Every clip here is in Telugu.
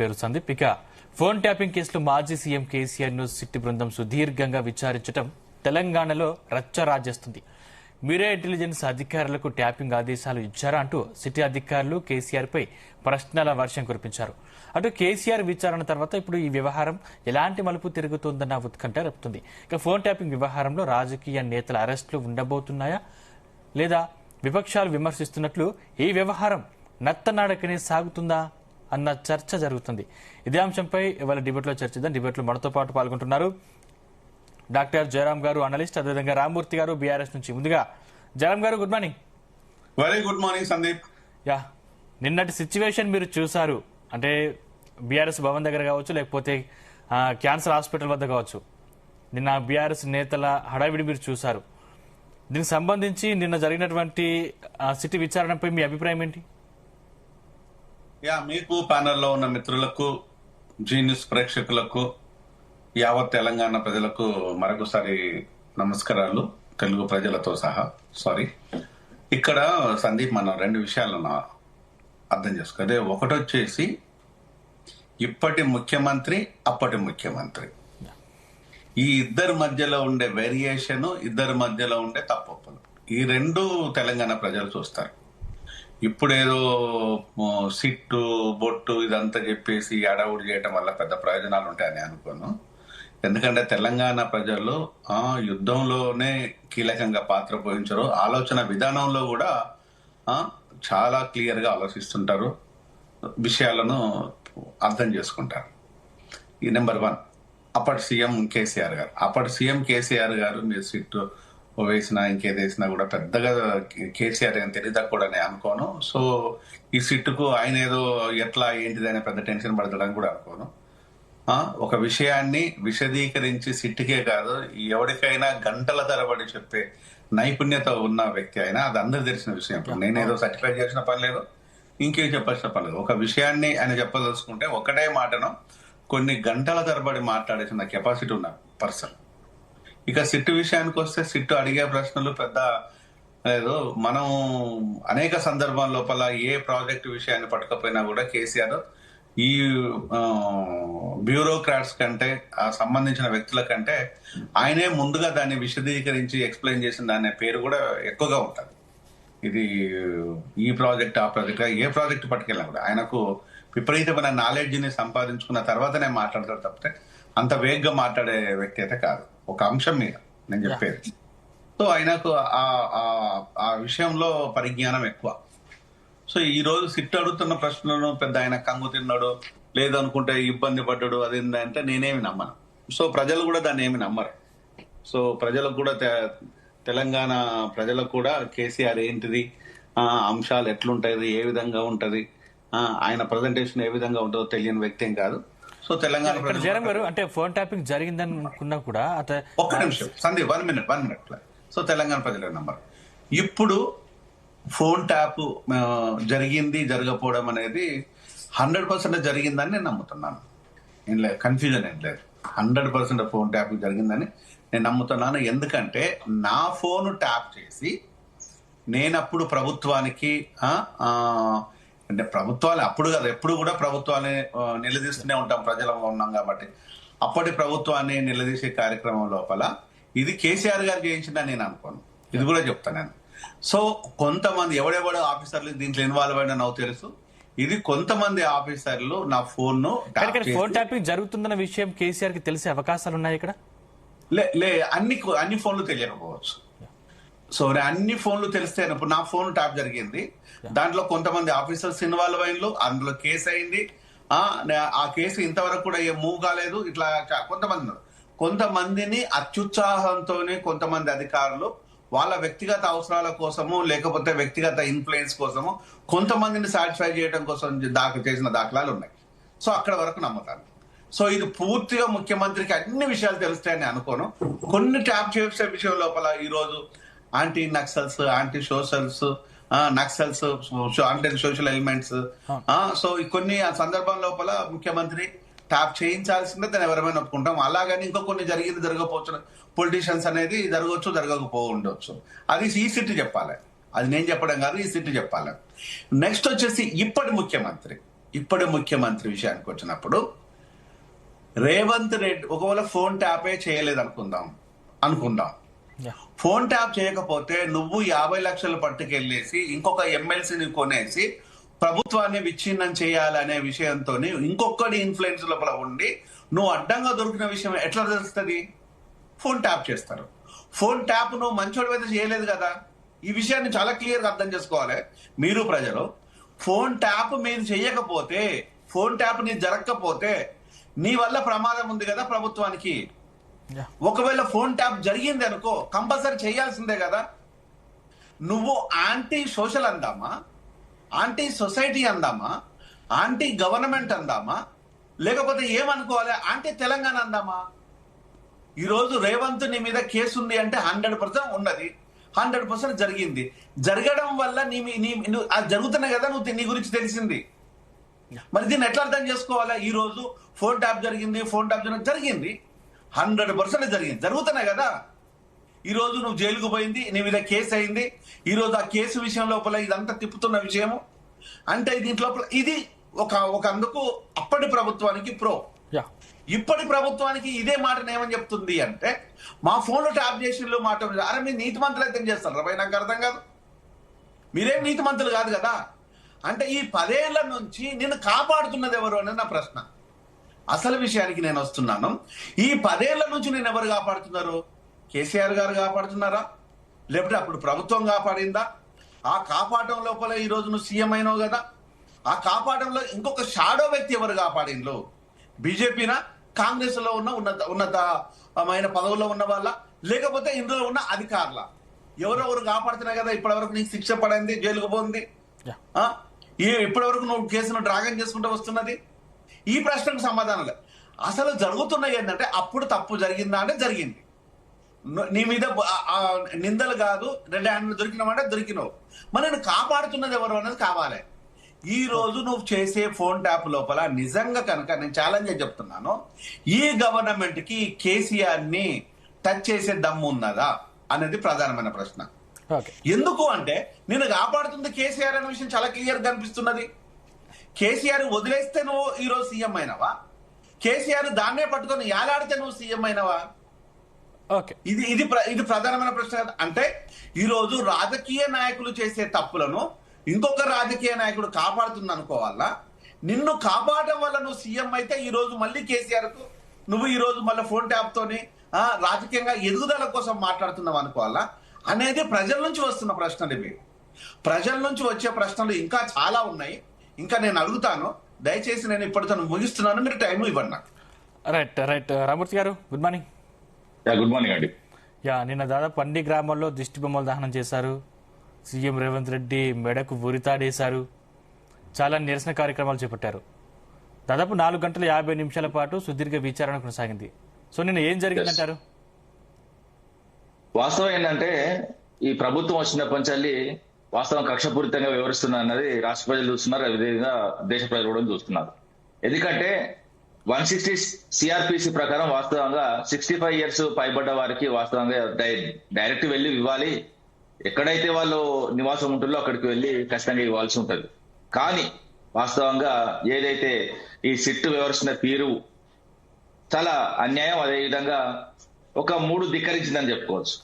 పేరు సందీప్. ఇక ఫోన్ ట్యాపింగ్ కేసులో మాజీ సీఎం కేసీఆర్ ను సిట్ బృందం సుదీర్ఘంగా విచారించడం తెలంగాణలో రచ్చరాజేస్తుంది. మీరే ఇంటెలిజెన్స్ అధికారులకు ట్యాపింగ్ ఆదేశాలు ఇచ్చారా అంటూ సిటీ అధికారులు కేసీఆర్ పై ప్రశ్నల వర్షం కురిపించారు. అటు కేసీఆర్ విచారణ తర్వాత ఇప్పుడు ఈ వ్యవహారం ఎలాంటి మలుపు తిరుగుతుందన్న ఉత్కంఠ రేపుతుంది. ఇక ఫోన్ ట్యాపింగ్ వ్యవహారంలో రాజకీయ నేతల అరెస్టులు ఉండబోతున్నాయా లేదా విపక్షాలు విమర్శిస్తున్నట్లు ఈ వ్యవహారం నత్తనాడకనే సాగుతుందా అన్న చర్చ జరుగుతుంది. ఇదే అంశంపై ఇవాళ డిబేట్లో చర్చిద్దాం. డిబేట్లో మనతో పాటు పాల్గొంటున్నారు డాక్టర్ జయరాం గారు, అనలిస్ట్, అదేవిధంగా రామ్మూర్తి గారు బీఆర్ఎస్ నుంచి. ముందుగా జయరాం గారు, good morning. Very good morning Sandeep. నిన్నటి సిచ్యువేషన్ మీరు చూసారు అంటే బీఆర్ఎస్ భవన్ దగ్గర కావచ్చు, లేకపోతే క్యాన్సర్ హాస్పిటల్ వద్ద కావచ్చు. నిన్న బీఆర్ఎస్ నేతల హడావిడి మీరు చూసారు. దీనికి సంబంధించి నిన్న జరిగినటువంటి సిటీ విచారణపై మీ అభిప్రాయం ఏంటి? మీకు ప్యానెల్లో ఉన్న మిత్రులకు, జీనియస్ ప్రేక్షకులకు, యావత్ తెలంగాణ ప్రజలకు మరొకసారి నమస్కారాలు, తెలుగు ప్రజలతో సహా. ఇక్కడ సందీప్ మనం రెండు విషయాలను అర్థం చేసుకోవాలి. ఒకటొచ్చేసి ఇప్పటి ముఖ్యమంత్రి, అప్పటి ముఖ్యమంత్రి, ఈ ఇద్దరి మధ్యలో ఉండే వేరియేషన్, ఇద్దరి మధ్యలో ఉండే తప్పొప్పులు, ఈ రెండు తెలంగాణ ప్రజలు చూస్తారు. ఇప్పుడేదో సిట్టు బొట్టు ఇదంతా చెప్పేసి అడవుడు చేయటం వల్ల పెద్ద ప్రయోజనాలు ఉంటాయని అనుకోను. ఎందుకంటే తెలంగాణ ప్రజలు యుద్ధంలోనే కీలకంగా పాత్ర పోషించారు. ఆలోచన విధానంలో కూడా చాలా క్లియర్ గా ఆలోచిస్తుంటారు, విషయాలను అర్థం చేసుకుంటారు. ఈ నెంబర్ 1 అప్పటి సీఎం కేసీఆర్ గారు మీరు సిట్టు వేసినా ఇంకేదేసినా కూడా పెద్దగా కేసీఆర్ ఏం తెలియదా కూడా నేను అనుకోను. సో ఈ సిట్టుకు ఆయన ఏదో ఎట్లా ఏంటిదనే పెద్ద టెన్షన్ పడతాడని కూడా అనుకోను. ఒక విషయాన్ని విశదీకరించి సిట్టుకే కాదు, ఎవరికైనా గంటల తరబడి చెప్పే నైపుణ్యత ఉన్న వ్యక్తి అయినా, అది అందరూ తెలిసిన విషయం. నేనేదో సర్టిఫై చేసిన పని లేదు, ఇంకేం చెప్పాల్సిన పని లేదు. ఒక విషయాన్ని ఆయన చెప్పదలుచుకుంటే ఒకటే మాటను కొన్ని గంటల తరబడి మాట్లాడేసిన కెపాసిటీ ఉన్న పర్సన్. ఇక సిట్టు విషయానికి వస్తే, సిట్టు అడిగే ప్రశ్నలు పెద్ద లేదు. మనం అనేక సందర్భాల లోపల ఏ ప్రాజెక్టు విషయాన్ని పట్టుకపోయినా కూడా కేసీఆర్ ఈ బ్యూరోక్రాట్స్ కంటే, ఆ సంబంధించిన వ్యక్తుల కంటే ఆయనే ముందుగా దాన్ని విశదీకరించి ఎక్స్ప్లెయిన్ చేసిన దాని పేరు కూడా ఎక్కువగా ఉంటుంది. ఇది ఈ ప్రాజెక్ట్, ఆ ప్రాజెక్ట్, ఏ ప్రాజెక్ట్ పట్టుకెళ్ళినా కూడా ఆయనకు విపరీతమైన నాలెడ్జ్ని సంపాదించుకున్న తర్వాతనే మాట్లాడతాడు తప్పితే అంత వేగంగా మాట్లాడే వ్యక్తి అయితే కాదు ఒక అంశం మీద నేను చెప్పేది. సో ఆయనకు ఆ విషయంలో పరిజ్ఞానం ఎక్కువ. సో ఈ రోజు సిట్టు అడుగుతున్న ప్రశ్నలను పెద్ద ఆయన కంగు తిన్నాడు, లేదనుకుంటే ఇబ్బంది పడ్డాడు, అదేంటంటే నేనేమి నమ్మను. సో ప్రజలు కూడా దాన్ని ఏమి నమ్మరు. సో ప్రజలకు కూడా తెలంగాణ ప్రజలకు కూడా కేసీఆర్ ఏంటిది, అంశాలు ఎట్లుంటది, ఏ విధంగా ఉంటది, ఆయన ప్రజెంటేషన్ ఏ విధంగా ఉంటుందో తెలియని వ్యక్తి ఏం కాదు. సో తెలంగాణ జయరాం గారు, అంటే ఫోన్ ట్యాపింగ్ జరిగిందని అనుకున్నా కూడా ఒక్క నిమిషం సందీప్, 1 minute. సో తెలంగాణ ప్రజల నంబర్ ఇప్పుడు ఫోన్ ట్యాప్ జరిగింది, జరగకపోవడం అనేది 100% జరిగిందని నేను నమ్ముతున్నాను. ఏం లేదు, కన్ఫ్యూజన్ ఏం లేదు. 100% ఫోన్ ట్యాప్ జరిగిందని నేను నమ్ముతున్నాను. ఎందుకంటే నా ఫోన్ ట్యాప్ చేసి నేనప్పుడు ప్రభుత్వానికి అంటే ప్రభుత్వాలు అప్పుడు కదా, ఎప్పుడు కూడా ప్రభుత్వాన్ని నిలదీస్తూనే ఉంటాం, ప్రజలంగా ఉన్నాం కాబట్టి. అప్పటి ప్రభుత్వాన్ని నిలదీసే కార్యక్రమం లోపల ఇది కేసీఆర్ గారు చేయించిందని నేను అనుకోను. ఇది కూడా చెప్తాను నేను. సో కొంతమంది ఎవడెవడో ఆఫీసర్లు దీంట్లో ఇన్వాల్వ్ అయినా నాకు తెలుసు. ఇది కొంతమంది ఆఫీసర్లు నా ఫోన్ ట్యాపింగ్ జరుగుతుందన్న విషయం కేసీఆర్ కి తెలిసే అవకాశాలు ఉన్నాయి ఇక్కడ. అన్ని ఫోన్లు తెలియకపోవచ్చు. సో అన్ని ఫోన్లు తెలిస్తే, ఇప్పుడు నా ఫోన్ ట్యాప్ జరిగింది, దాంట్లో కొంతమంది ఆఫీసర్స్ ఇన్వాల్వ్ అయినలు, అందులో కేసు అయింది. ఆ కేసు ఇంతవరకు కూడా ఏం మూవ్ కాలేదు. ఇట్లా కొంతమందిని అత్యుత్సాహంతోనే కొంతమంది అధికారులు వాళ్ళ వ్యక్తిగత అవసరాల కోసము, లేకపోతే వ్యక్తిగత ఇన్ఫ్లుయెన్స్ కోసము కొంతమందిని సాటిస్ఫై చేయడం కోసం చేసిన దాఖలాలు ఉన్నాయి. సో అక్కడ వరకు నమ్ముతాను. సో ఇది పూర్తిగా ముఖ్యమంత్రికి అన్ని విషయాలు తెలుస్తాయని అనుకోను. కొన్ని ట్యాప్ చేసే విషయం లోపల ఈ రోజు anti Naxals, anti socials, Naxals, anti social elements, so కొన్ని సందర్భం లోపల ముఖ్యమంత్రి ట్యాప్ చేయించాల్సిందే, దాన్ని ఎవరైనా ఒప్పుకుంటాం. అలాగని ఇంకో కొన్ని జరిగింది, జరగకపోవచ్చు, పొలిటీషియన్స్ అనేది జరగవచ్చు, జరగకపో ఉండొచ్చు. అది ఈ సిట్ చెప్పాలి, అది నేను చెప్పడం కాదు, ఈ సిట్ చెప్పాలి. నెక్స్ట్ వచ్చేసి ఇప్పటి ముఖ్యమంత్రి ఇప్పటి ముఖ్యమంత్రి విషయానికి వచ్చినప్పుడు రేవంత్ రెడ్డి ఒకవేళ ఫోన్ ట్యాపే చేయలేదు అనుకుందాం ఫోన్ ట్యాప్ చేయకపోతే నువ్వు 50 లక్షలు పట్టుకెళ్ళేసి ఇంకొక ఎమ్మెల్సీని కొనేసి ప్రభుత్వాన్ని విచ్ఛిన్నం చేయాలనే విషయంతో ఇంకొకటి ఇన్ఫ్లుయెన్స్ లోపల ఉండి నువ్వు అడ్డంగా దొరికిన విషయం ఎట్లా తెలుస్తుంది? ఫోన్ ట్యాప్ చేస్తారు. ఫోన్ ట్యాప్ నువ్వు మంచోడి మీద చేయలేదు కదా. ఈ విషయాన్ని చాలా క్లియర్ గా అర్థం చేసుకోవాలి మీరు ప్రజలు. ఫోన్ ట్యాప్ మీరు చేయకపోతే, ఫోన్ ట్యాప్ నీ జరగకపోతే నీ వల్ల ప్రమాదం ఉంది కదా ప్రభుత్వానికి. ఒకవేళ ఫోన్ ట్యాప్ జరిగింది అనుకో, కంపల్సరీ చేయాల్సిందే కదా. నువ్వు యాంటీ సోషల్ అందామా, యాంటీ సొసైటీ అందామా, యాంటీ గవర్నమెంట్ అందామా, లేకపోతే ఏమనుకోవాలి, యాంటీ తెలంగాణ అందామా? ఈరోజు రేవంత్ నీ మీద కేసు ఉంది అంటే 100% ఉన్నది, 100% జరిగింది. జరగడం వల్ల అది జరుగుతున్నాయి కదా, నీ గురించి తెలిసింది. మరి దీన్ని ఎట్లా అర్థం చేసుకోవాలా? ఈ రోజు ఫోన్ ట్యాప్ జరిగింది, ఫోన్ ట్యాప్ జరిగింది, 100% జరిగింది, జరుగుతున్నాయి కదా. ఈ రోజు నువ్వు జైలుకు పోయింది, నీ మీద కేసు అయింది. ఈ రోజు ఆ కేసు విషయం లోపల ఇదంతా తిప్పుతున్న విషయము అంటే దీంట్లో ఇది ఒక అందుకు అప్పటి ప్రభుత్వానికి ప్రో. ఇప్పటి ప్రభుత్వానికి ఇదే మాట ఏమని చెప్తుంది అంటే, మా ఫోన్లో ట్యాప్ చేసి మాట. అరే మీరు నీతి మంత్రులు అయితే చేస్తారు రా, నాకు అర్థం కాదు. మీరేం నీతి మంత్రులు కాదు కదా. అంటే ఈ 10 ఏళ్ల నుంచి నిన్ను కాపాడుతున్నది ఎవరు అనేది నా ప్రశ్న. అసలు విషయానికి నేను వస్తున్నాను. ఈ 10 ఏళ్ల నుంచి నేను ఎవరు కాపాడుతున్నారు? కేసీఆర్ గారు కాపాడుతున్నారా, లేకపోతే అప్పుడు ప్రభుత్వం కాపాడిందా? ఆ కాపాడడం లోపల ఈ రోజు నువ్వు సీఎం అయినావు కదా. ఆ కాపాడంలో ఇంకొక షాడో వ్యక్తి ఎవరు కాపాడిండ్రు? బీజేపీనా, కాంగ్రెస్ లో ఉన్న ఉన్నతమైన పదవుల్లో ఉన్న వాళ్ళ, లేకపోతే ఇందులో ఉన్న అధికారుల? ఎవరెవరు కాపాడుతున్నాయి కదా ఇప్పటి వరకు నీకు శిక్ష పడింది, జైలుకు పోయింది, ఇప్పటి వరకు నువ్వు కేసును డ్రాగన్ చేసుకుంటూ వస్తున్నది? ఈ ప్రశ్నకు సమాధానం లేదు. అసలు జరుగుతున్నాయి ఏంటంటే, అప్పుడు తప్పు జరిగిందా అంటే జరిగింది. నీ మీద నిందలు కాదు, రెడ్ హ్యాండ్ దొరికినామంటే దొరికినావు. మరి నేను కాపాడుతున్నది ఎవరు అనేది కావాలి. ఈ రోజు నువ్వు చేసే ఫోన్ ట్యాప్ లోపల నిజంగా కనుక నేను ఛాలెంజ్ చెప్తున్నాను, ఈ గవర్నమెంట్ కి కేసీఆర్ ని టచ్ చేసే దమ్ము ఉన్నదా అనేది ప్రధానమైన ప్రశ్న. ఎందుకు అంటే నేను కాపాడుతుంది కేసీఆర్ అనే విషయం చాలా క్లియర్ కనిపిస్తున్నది. కేసీఆర్ వదిలేస్తే నువ్వు ఈ రోజు సీఎం అయినవా? కేసీఆర్ దాన్నే పట్టుకొని యాలాడితే నువ్వు సీఎం అయినవా? ఇది ప్రధానమైన ప్రశ్న. అంటే ఈ రోజు రాజకీయ నాయకులు చేసే తప్పులను ఇంకొక రాజకీయ నాయకుడు కాపాడుతుంది అనుకోవాలా? నిన్ను కాపాడడం వల్ల నువ్వు సీఎం అయితే ఈ రోజు మళ్ళీ కేసీఆర్ కు నువ్వు ఈ రోజు మళ్ళీ ఫోన్ ట్యాప్ తోని రాజకీయంగా ఎదుగుదల కోసం మాట్లాడుతున్నావు అనుకోవాలా అనేది ప్రజల నుంచి వస్తున్న ప్రశ్నలు ఇవి. ప్రజల నుంచి వచ్చే ప్రశ్నలు ఇంకా చాలా ఉన్నాయి. ఇంకా నేను అడుగుతాను. దయచేసి నేను ఇప్పటితో ముగిస్తున్నాను, మీరు టైం ఇవ్వండి నాకు. రైట్ రామూర్తి గారు, గుడ్ మార్నింగ్. గుడ్ మార్నింగ్ అండి. నిన్న దాదాపు అన్ని గ్రామాల్లో దిష్టి బొమ్మలు దహనం చేశారు. సీఎం రేవంత్ రెడ్డి మెడకు ఉరితాడేశారు. చాలా నిరసన కార్యక్రమాలు చేపట్టారు. దాదాపు 4 గంటల 50 నిమిషాల పాటు సుదీర్ఘ విచారణ కొనసాగింది. సో నిన్న ఏం జరిగిందంటారు? వాస్తవం ఏంటంటే, ఈ ప్రభుత్వం వచ్చినప్పటి నుంచి వాస్తవం కక్షపూరితంగా వివరిస్తున్నా అన్నది రాష్ట్ర ప్రజలు చూస్తున్నారు, అదేవిధంగా దేశ ప్రజలు కూడా చూస్తున్నారు. ఎందుకంటే 160 సిఆర్పిసి ప్రకారం వాస్తవంగా 65 ఇయర్స్ పైబడ్డ వారికి వాస్తవంగా డైరెక్ట్ వెళ్లి ఇవ్వాలి. ఎక్కడైతే వాళ్ళు నివాసం ఉంటుందో అక్కడికి వెళ్లి ఖచ్చితంగా ఇవ్వాల్సి ఉంటుంది. కానీ వాస్తవంగా ఏదైతే ఈ సిట్టు వివరిస్తున్న తీరు చాలా అన్యాయం, అదేవిధంగా ఒక 3 ధిక్కరించిందని చెప్పుకోవచ్చు.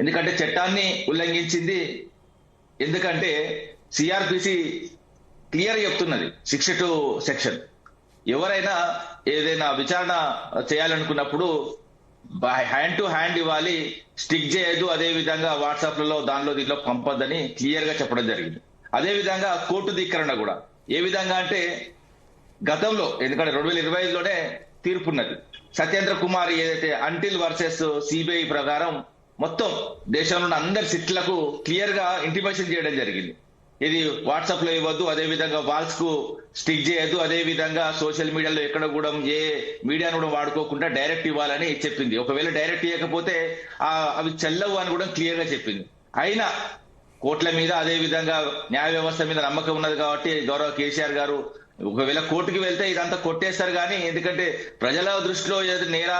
ఎందుకంటే చట్టాన్ని ఉల్లంఘించింది. ఎందుకంటే సిఆర్పిసి క్లియర్ చెప్తున్నది, 62 సెక్షన్. ఎవరైనా ఏదైనా విచారణ చేయాలనుకున్నప్పుడు హ్యాండ్ టు హ్యాండ్ ఇవ్వాలి, స్టిక్ చేయదు, అదే విధంగా వాట్సాప్లలో దానిలో దీంట్లో పంపొద్దని క్లియర్ గా చెప్పడం జరిగింది. అదే విధంగా కోర్టు ధిక్కరణ కూడా ఏ విధంగా అంటే, గతంలో ఎందుకంటే 2025లోనే తీర్పున్నది, సత్యేంద్ర కుమార్ ఏదైతే అంటిల్ వర్సెస్ సిబిఐ ప్రకారం మొత్తం దేశంలో ఉన్న అందరి సిట్లకు క్లియర్ గా ఇంటిమేషన్ చేయడం జరిగింది. ఇది వాట్సాప్ లో ఇవ్వద్దు, అదే విధంగా వాల్స్ కు స్టిక్ చేయొద్దు, అదే విధంగా సోషల్ మీడియాలో ఎక్కడ కూడా ఏ మీడియాను కూడా వాడుకోకుండా డైరెక్ట్ ఇవ్వాలని చెప్పింది. ఒకవేళ డైరెక్ట్ ఇవ్వకపోతే అవి చెల్లవు అని కూడా క్లియర్ గా చెప్పింది. అయినా కోర్టుల మీద అదే విధంగా న్యాయ వ్యవస్థ మీద నమ్మకం ఉన్నది కాబట్టి గౌరవ కేసీఆర్ గారు ఒకవేళ కోర్టుకి వెళ్తే ఇదంతా కొట్టేస్తారు కానీ, ఎందుకంటే ప్రజల దృష్టిలో నేరా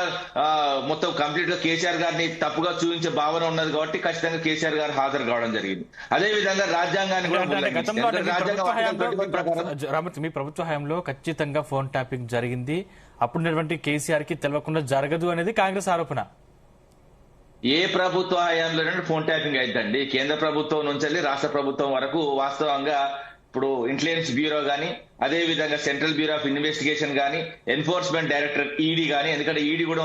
మొత్తం కంప్లీట్ గా కేసీఆర్ గారిని తప్పుగా చూపించే భావన ఉన్నది కాబట్టి ఖచ్చితంగా కేసీఆర్ గారు హాజరు కావడం జరిగింది. అదే విధంగా రాజ్యాంగాన్ని కూడా రామూర్తి, మీ ప్రభుత్వ హయాంలో ఖచ్చితంగా ఫోన్ ట్యాపింగ్ జరిగింది, అప్పుడున్నటువంటి కేసీఆర్ కి తెలియకుండా జరగదు అనేది కాంగ్రెస్ ఆరోపణ. ఏ ప్రభుత్వ హయాంలో ఫోన్ ట్యాపింగ్ అయిద్దండి? కేంద్ర ప్రభుత్వం నుంచి రాష్ట్ర ప్రభుత్వం వరకు వాస్తవంగా ఇప్పుడు ఇంటెలిజెన్స్ బ్యూరో గానీ, అదే విధంగా సెంట్రల్ బ్యూరో ఆఫ్ ఇన్వెస్టిగేషన్ గానీ, ఎన్ఫోర్స్మెంట్ డైరెక్టర్ ఈడీ గానీ, ఎందుకంటే ఈడీ కూడా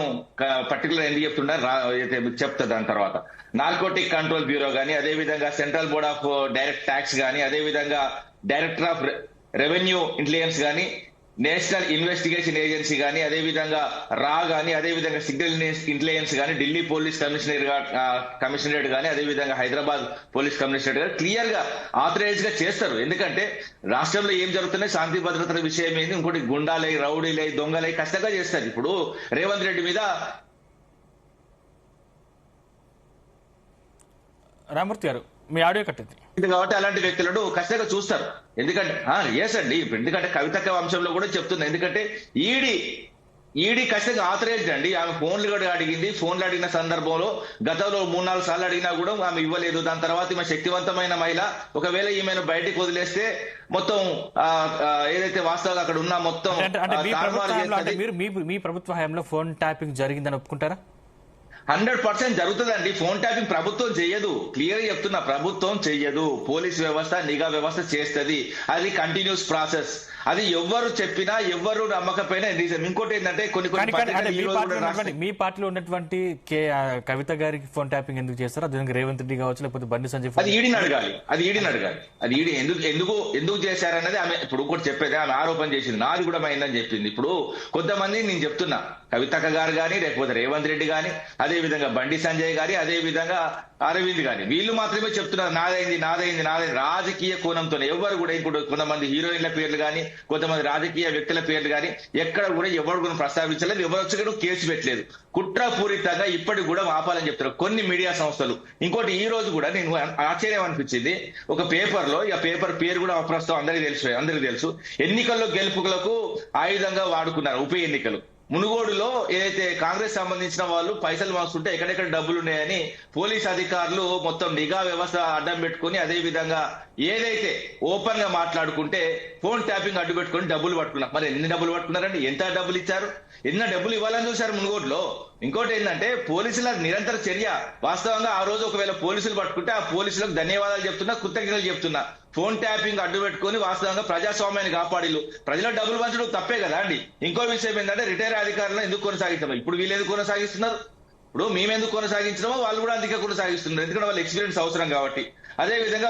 పర్టికులర్ ఎందుకు చెప్తున్నారు చెప్తా దాని తర్వాత, నార్కోటిక్ కంట్రోల్ బ్యూరో గానీ, అదే విధంగా central board of direct tax గానీ, అదే విధంగా డైరెక్టర్ ఆఫ్ రెవెన్యూ ఇంటెలిజెన్స్ గానీ, నేషనల్ ఇన్వెస్టిగేషన్ ఏజెన్సీ గానీ, అదే విధంగా రా గానీ, అదే విధంగా సిగ్నల్ ఇంటెలిజెన్స్ గానీ, ఢిల్లీ పోలీస్ కమిషనరేట్ గానీ, అదే విధంగా హైదరాబాద్ పోలీస్ కమిషనరేట్ గానీ క్లియర్ గా ఆథరైజ్ గా చేస్తారు. ఎందుకంటే రాష్ట్రంలో ఏం జరుగుతున్నాయి, శాంతి భద్రతల విషయం ఏంది, ఇంకోటి గుండాలై, రౌడీలై, దొంగలై ఖచ్చితంగా చేస్తారు. ఇప్పుడు రేవంత్ రెడ్డి మీద రామూర్తి గారు మీ ఆడియో కట్టింది కాబట్టి అలాంటి వ్యక్తులను ఖచ్చితంగా చూస్తారు. ఎందుకంటే ఎస్ అండి, ఎందుకంటే కవితక్క వంశంలో కూడా చెప్తుంది. ఎందుకంటే ఈడీ ఖచ్చితంగా ఆథరైజ్డ్ అండి. ఆమె ఫోన్లు కూడా అడిగింది, ఫోన్లు అడిగిన సందర్భంలో గతంలో 3-4 సార్లు అడిగినా కూడా ఆమె ఇవ్వలేదు. దాని తర్వాత ఈమె శక్తివంతమైన మహిళ, ఒకవేళ ఈమెను బయటికి వదిలేస్తే మొత్తం ఏదైతే వాస్తవంగా అక్కడ ఉన్న మొత్తం మీ ప్రభుత్వ హయాంలో ఫోన్ ట్యాపింగ్ జరిగిందని ఒప్పుకుంటారా? 100% జరుగుతుందండి. ఫోన్ ట్యాపింగ్ ప్రభుత్వం చెయ్యదు, క్లియర్ గా చెప్తున్నా, ప్రభుత్వం చెయ్యదు. పోలీస్ వ్యవస్థ, నిఘా వ్యవస్థ చేస్తుంది. అది కంటిన్యూస్ ప్రాసెస్. అది ఎవ్వరు చెప్పినా, ఎవ్వరు నమ్మకపోయినా నిజం. ఇంకోటి ఏంటంటే మీ పార్టీలో ఉన్నటువంటి కవిత గారికి ఫోన్ ట్యాపింగ్ ఎందుకు చేస్తారు? అది రేవంత్ రెడ్డి కావచ్చు, లేకపోతే బండి సంజయ్, అది ఈడీని అడగాలి. అది ఈడీ ఎందుకు చేశారన్నది ఆమె ఇప్పుడు కూడా చెప్పేది. ఆమె ఆరోపణ చేసింది, నాది కూడా అయిందని చెప్పింది. ఇప్పుడు కొంతమంది నేను చెప్తున్నా, కవితక్క గారు గాని, లేకపోతే రేవంత్ రెడ్డి గాని, అదే విధంగా బండి సంజయ్ గారి, అదే విధంగా అరవింద్ గాని, వీళ్ళు మాత్రమే చెప్తున్నారు నాదైంది. రాజకీయ కోణంతో ఎవరు కూడా, ఇంకోటి కొంతమంది హీరోయిన్ల పేర్లు గాని, కొంతమంది రాజకీయ వ్యక్తుల పేర్లు గాని ఎక్కడ కూడా ఎవరు కూడా ప్రస్తావించలేదు, ఎవరు వచ్చి కూడా కేసు పెట్టలేదు. కుట్రపూరితంగా ఇప్పటికి కూడా ఆపాలని చెప్తారు కొన్ని మీడియా సంస్థలు. ఇంకోటి ఈ రోజు కూడా నేను ఆశ్చర్యం అనిపించింది, ఒక పేపర్ లో, ఆ పేపర్ పేరు కూడా అప్రస్తుతం అందరికీ తెలుసు, ఎన్నికల్లో గెలుపులకు ఆయుధంగా వాడుకున్నారు ఉప ఎన్నికలు. మునుగోడులో ఏదైతే కాంగ్రెస్ సంబంధించిన వాళ్ళు పైసలు వాస్తుంటే ఎక్కడెక్కడ డబ్బులు ఉన్నాయని పోలీస్ అధికారులు మొత్తం నిఘా వ్యవస్థ అడ్డం పెట్టుకుని, అదే విధంగా ఏదైతే ఓపెన్ గా మాట్లాడుకుంటే ఫోన్ ట్యాపింగ్ అడ్డు పెట్టుకుని డబ్బులు పట్టుకున్నారు. మరి ఎన్ని డబ్బులు పట్టుకున్నారండి? ఎంత డబ్బులు ఇచ్చారు? ఎన్ని డబ్బులు ఇవ్వాలని చూశారు మునుగోడులో? ఇంకోటి ఏంటంటే పోలీసుల నిరంతర చర్య. వాస్తవంగా ఆ రోజు ఒకవేళ పోలీసులు పట్టుకుంటే ఆ పోలీసులకు ధన్యవాదాలు చెప్తున్నా, కృతజ్ఞతలు చెప్తున్నా. ఫోన్ ట్యాపింగ్ అడ్డు పెట్టుకుని వాస్తవంగా ప్రజాస్వామ్యాన్ని కాపాడిలు. ప్రజల డబ్బులు పంచడం తప్పే కదా అండి. ఇంకో విషయం ఏంటంటే రిటైర్ అధికారులను ఎందుకు కొనసాగిస్తాం? ఇప్పుడు వీళ్ళు ఎందుకు కొనసాగిస్తున్నారు? ఇప్పుడు మేమెందుకు కొనసాగించడమో వాళ్ళు కూడా అందుకే కొనసాగిస్తున్నారు, ఎందుకంటే వాళ్ళ ఎక్స్పీరియన్స్ అవసరం కాబట్టి. అదే విధంగా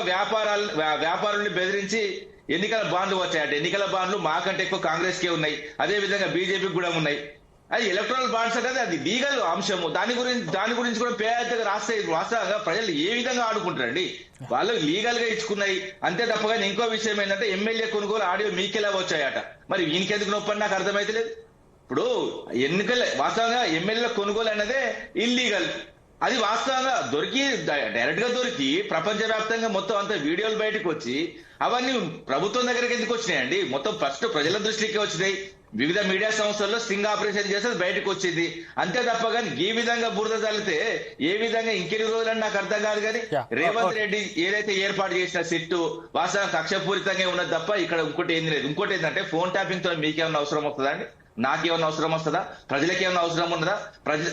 వ్యాపారుల్ని బెదిరించి ఎన్నికల బాండ్లు వచ్చాయట. ఎన్నికల బాండ్లు మాకంటే ఎక్కువ కాంగ్రెస్ కే ఉన్నాయి, అదే విధంగా బీజేపీకి కూడా ఉన్నాయి. అది ఎలక్ట్రల్ బాండ్స్ అనేది అది లీగల్ అంశము. దాని గురించి కూడా పేదగా రాస్తే వాస్తవంగా ప్రజలు ఏ విధంగా ఆడుకుంటారండి? వాళ్ళు లీగల్ గా ఇచ్చుకున్నాయి అంతే తప్పగా. ఇంకో విషయం ఏంటంటే ఎమ్మెల్యే కొనుగోలు ఆడియో మీకెలా వచ్చాయట, మరి ఈయనకెందుకు నొప్పని నాకు అర్థమైతలేదు. ఇప్పుడు వాస్తవంగా ఎమ్మెల్యేల కొనుగోలు అన్నదే ఇల్లీగల్. అది వాస్తవంగా డైరెక్ట్ గా దొరికి ప్రపంచవ్యాప్తంగా మొత్తం అంత వీడియోలు బయటకు వచ్చి అవన్నీ ప్రభుత్వం దగ్గరికి ఎందుకు వచ్చినాయండి? మొత్తం ఫస్ట్ ప్రజల దృష్టికి వచ్చినాయి. వివిధ మీడియా సంస్థల్లో స్టింగ్ ఆపరేషన్ చేస్తే బయటకు వచ్చింది అంతే తప్ప. కానీ ఈ విధంగా బురద చల్లితే ఏ విధంగా ఇంకెన్ని రోజులని నాకు అర్థం కాదు. కానీ రేవంత్ రెడ్డి ఏదైతే ఏర్పాటు చేసిన సిట్టు వాస్తవంగా కక్షపూరితంగా ఉన్నది తప్ప ఇక్కడ ఇంకోటి ఏం లేదు. ఇంకోటి ఏంటంటే ఫోన్ ట్యాపింగ్ తో మీకేమన్నా అవసరం వస్తుందా అండి? నాకేమన్నా అవసరం వస్తుందా? ప్రజలకి ఏమన్నా అవసరం ఉన్నదా?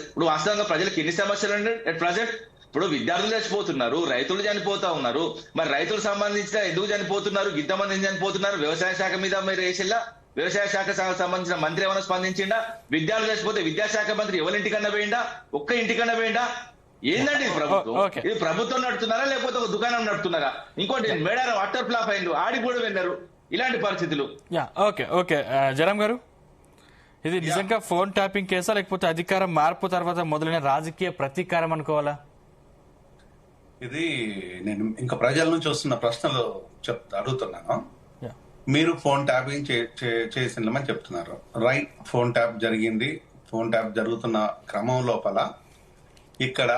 ఇప్పుడు వాస్తవంగా ప్రజలకు ఎన్ని సమస్యలు అండి అట్ ప్రజెంట్? ఇప్పుడు విద్యార్థులు చచ్చిపోతున్నారు, రైతులు చనిపోతా ఉన్నారు. మరి రైతులకు సంబంధించిన ఎందుకు చనిపోతున్నారు, ఇంతమంది చనిపోతున్నారు? వ్యవసాయ శాఖ మీద మీరు వేసిల్లా? వ్యవసాయ శాఖ సంబంధించిన మంత్రి ఏమైనా స్పందించిండా? విద్యార్థులు చచ్చిపోతే విద్యాశాఖ మంత్రి ఎవరింటికన్నా పోయిందా? ఒక్క ఇంటికన్నా పోయిందా? ఏందండి ప్రభుత్వం? ఇది ప్రభుత్వం నడుతున్నారా లేకపోతే ఒక దుకాణం నడుతున్నారా? ఇంకోటి మేడారం అట్టర్ ఫ్లాప్ అయింది, ఆడి కూడా వెళ్ళారు. ఇలాంటి పరిస్థితులు. ఓకే జరం గారు, ఇది నిజంగా ఫోన్ ట్యాపింగ్ కేసా లేకపోతే అధికారం మార్పు తర్వాత మొదలైన రాజకీయ ప్రతీకారం అనుకోవాలా? ఇది నేను ఇంకా ప్రజల నుంచి వస్తున్న ప్రశ్నలు అడుగుతున్నాను. మీరు ఫోన్ ట్యాపింగ్ చేసిందని చెప్తున్నారు, రైట్? ఫోన్ ట్యాప్ జరిగింది. ఫోన్ ట్యాప్ జరుగుతున్న క్రమం లోపల ఇక్కడ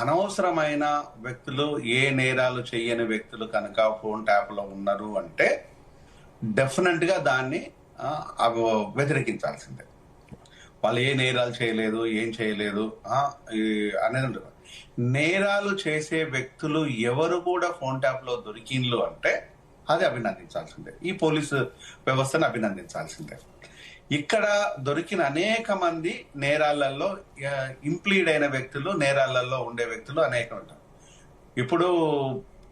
అనవసరమైన వ్యక్తులు, ఏ నేరాలు చేయని వ్యక్తులు కనుక ఫోన్ ట్యాప్ లో ఉన్నారు అంటే డెఫినెట్ గా దాన్ని అవి వ్యతిరేకించాల్సిందే. వాళ్ళు ఏ నేరాలు చేయలేదు, ఏం చేయలేదు అనేది ఉంటుంది. నేరాలు చేసే వ్యక్తులు ఎవరు కూడా ఫోన్ ట్యాప్ లో దొరికిండ్లు అంటే అది అభినందించాల్సిందే. ఈ పోలీసు వ్యవస్థను అభినందించాల్సిందే. ఇక్కడ దొరికిన అనేక మంది నేరాలలో ఇంప్లీడ్ అయిన వ్యక్తులు, నేరాలలో ఉండే వ్యక్తులు అనేక ఉంటారు. ఇప్పుడు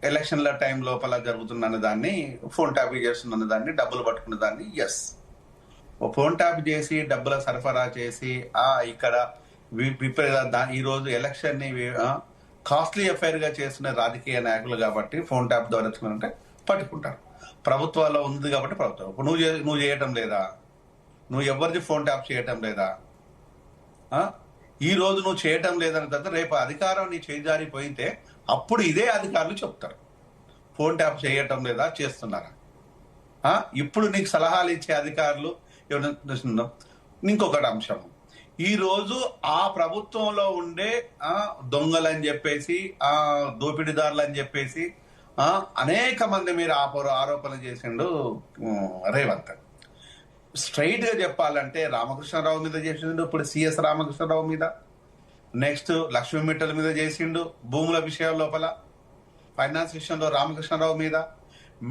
ఎలక్షన్ల టైం లోపల జరుగుతున్న దాన్ని, ఫోన్ ట్యాప్ చేస్తున్న దాన్ని, డబ్బులు పట్టుకున్న దాన్ని, ఎస్ ఫోన్ ట్యాప్ చేసి డబ్బుల సరఫరా చేసి ఇక్కడ ఈ రోజు ఎలక్షన్ ని కాస్ట్లీ అఫైర్ గా చేస్తున్న రాజకీయ నాయకులు కాబట్టి ఫోన్ ట్యాప్ ద్వారా అంటే పట్టుకుంటారు. ప్రభుత్వాల్లో ఉంది కాబట్టి ప్రభుత్వం. ఇప్పుడు నువ్వు చేయటం లేదా? నువ్వు ఎవరిది ఫోన్ ట్యాప్ చేయటం లేదా? ఈ రోజు నువ్వు చేయటం లేదని తర్వాత రేపు అధికారం నీ చేజారిపోయితే అప్పుడు ఇదే అధికారులు చెప్తారు ఫోన్ ట్యాప్ చేయటం లేదా, చేస్తున్నారా. ఇప్పుడు నీకు సలహాలు ఇచ్చే అధికారులు ఎవరైనా. ఇంకొకటి అంశం, ఈ రోజు ఆ ప్రభుత్వంలో ఉండే దొంగలని చెప్పేసి, దోపిడీదారులు అని చెప్పేసి అనేక మంది మీరు ఆరోపణలు చేసిండు రేవంత్. స్ట్రైట్ గా చెప్పాలంటే రామకృష్ణారావు మీద చేసిండు, ఇప్పుడు సిఎస్ రామకృష్ణారావు మీద, నెక్స్ట్ లక్ష్మీ మిట్టల మీద చేసిండు, భూముల విషయం లోపల ఫైనాన్స్ విషయంలో రామకృష్ణారావు మీద,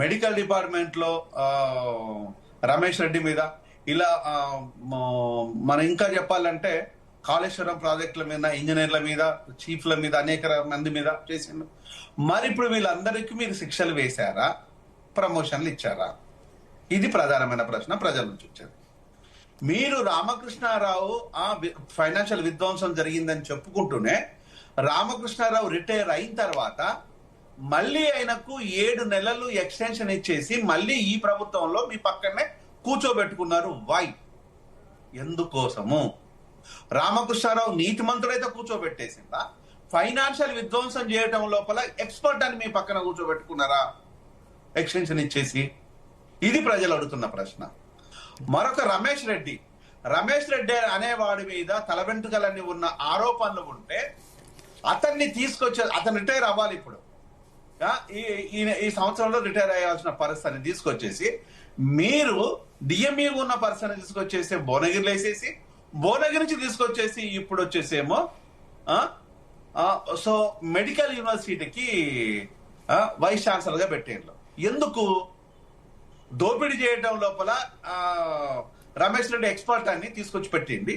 మెడికల్ డిపార్ట్మెంట్ లో రమేష్ రెడ్డి మీద, ఇలా మనం ఇంకా చెప్పాలంటే కాళేశ్వరం ప్రాజెక్టుల మీద, ఇంజనీర్ల మీద, చీఫ్ల మీద, అనేక మంది మీద చేసిండు. మరి ఇప్పుడు వీళ్ళందరికీ మీరు శిక్షలు వేశారా, ప్రమోషన్లు ఇచ్చారా? ఇది ప్రధానమైన ప్రశ్న ప్రజల నుంచి వచ్చేది. మీరు రామకృష్ణారావు ఫైనాన్షియల్ విధ్వంసం జరిగిందని చెప్పుకుంటూనే రామకృష్ణారావు రిటైర్ అయిన తర్వాత మళ్ళీ ఆయనకు 7 నెలలు ఎక్స్టెన్షన్ ఇచ్చేసి మళ్ళీ ఈ ప్రభుత్వంలో మీ పక్కనే కూర్చోబెట్టుకున్నారు. వై? ఎందుకోసము? రామకృష్ణారావు నీతి మంత్రుడైతే కూర్చోబెట్టేసిందా? ఫైనాన్షియల్ విధ్వంసం చేయటం లోపల ఎక్స్పర్ట్ అని మీ పక్కన కూర్చోబెట్టుకున్నారా ఎక్స్టెన్షన్ ఇచ్చేసి? ఇది ప్రజలు అడుగుతున్న ప్రశ్న. మరొక రమేష్ రెడ్డి అనేవాడి మీద తల వెంట్రుకలన్నీ ఉన్న ఆరోపణలు ఉంటే అతన్ని తీసుకొచ్చే, అతను రిటైర్ అవ్వాలి ఇప్పుడు, ఈ సంవత్సరంలో రిటైర్ అయ్యాల్సిన పరిస్థితిని తీసుకొచ్చేసి మీరు డిఎంఈ ఉన్న పరిస్థితిని తీసుకొచ్చేసి భువనగిరిలో వేసేసి, భువనగిరి నుంచి తీసుకొచ్చేసి ఇప్పుడు వచ్చేసేమో సో మెడికల్ యూనివర్సిటీకి వైస్ ఛాన్సలర్ గా పెట్టేళ్ళు. ఎందుకు? దోపిడీ చేయడం లోపల రమేష్ రెడ్డి ఎక్స్పర్ట్ అని తీసుకొచ్చి పెట్టింది.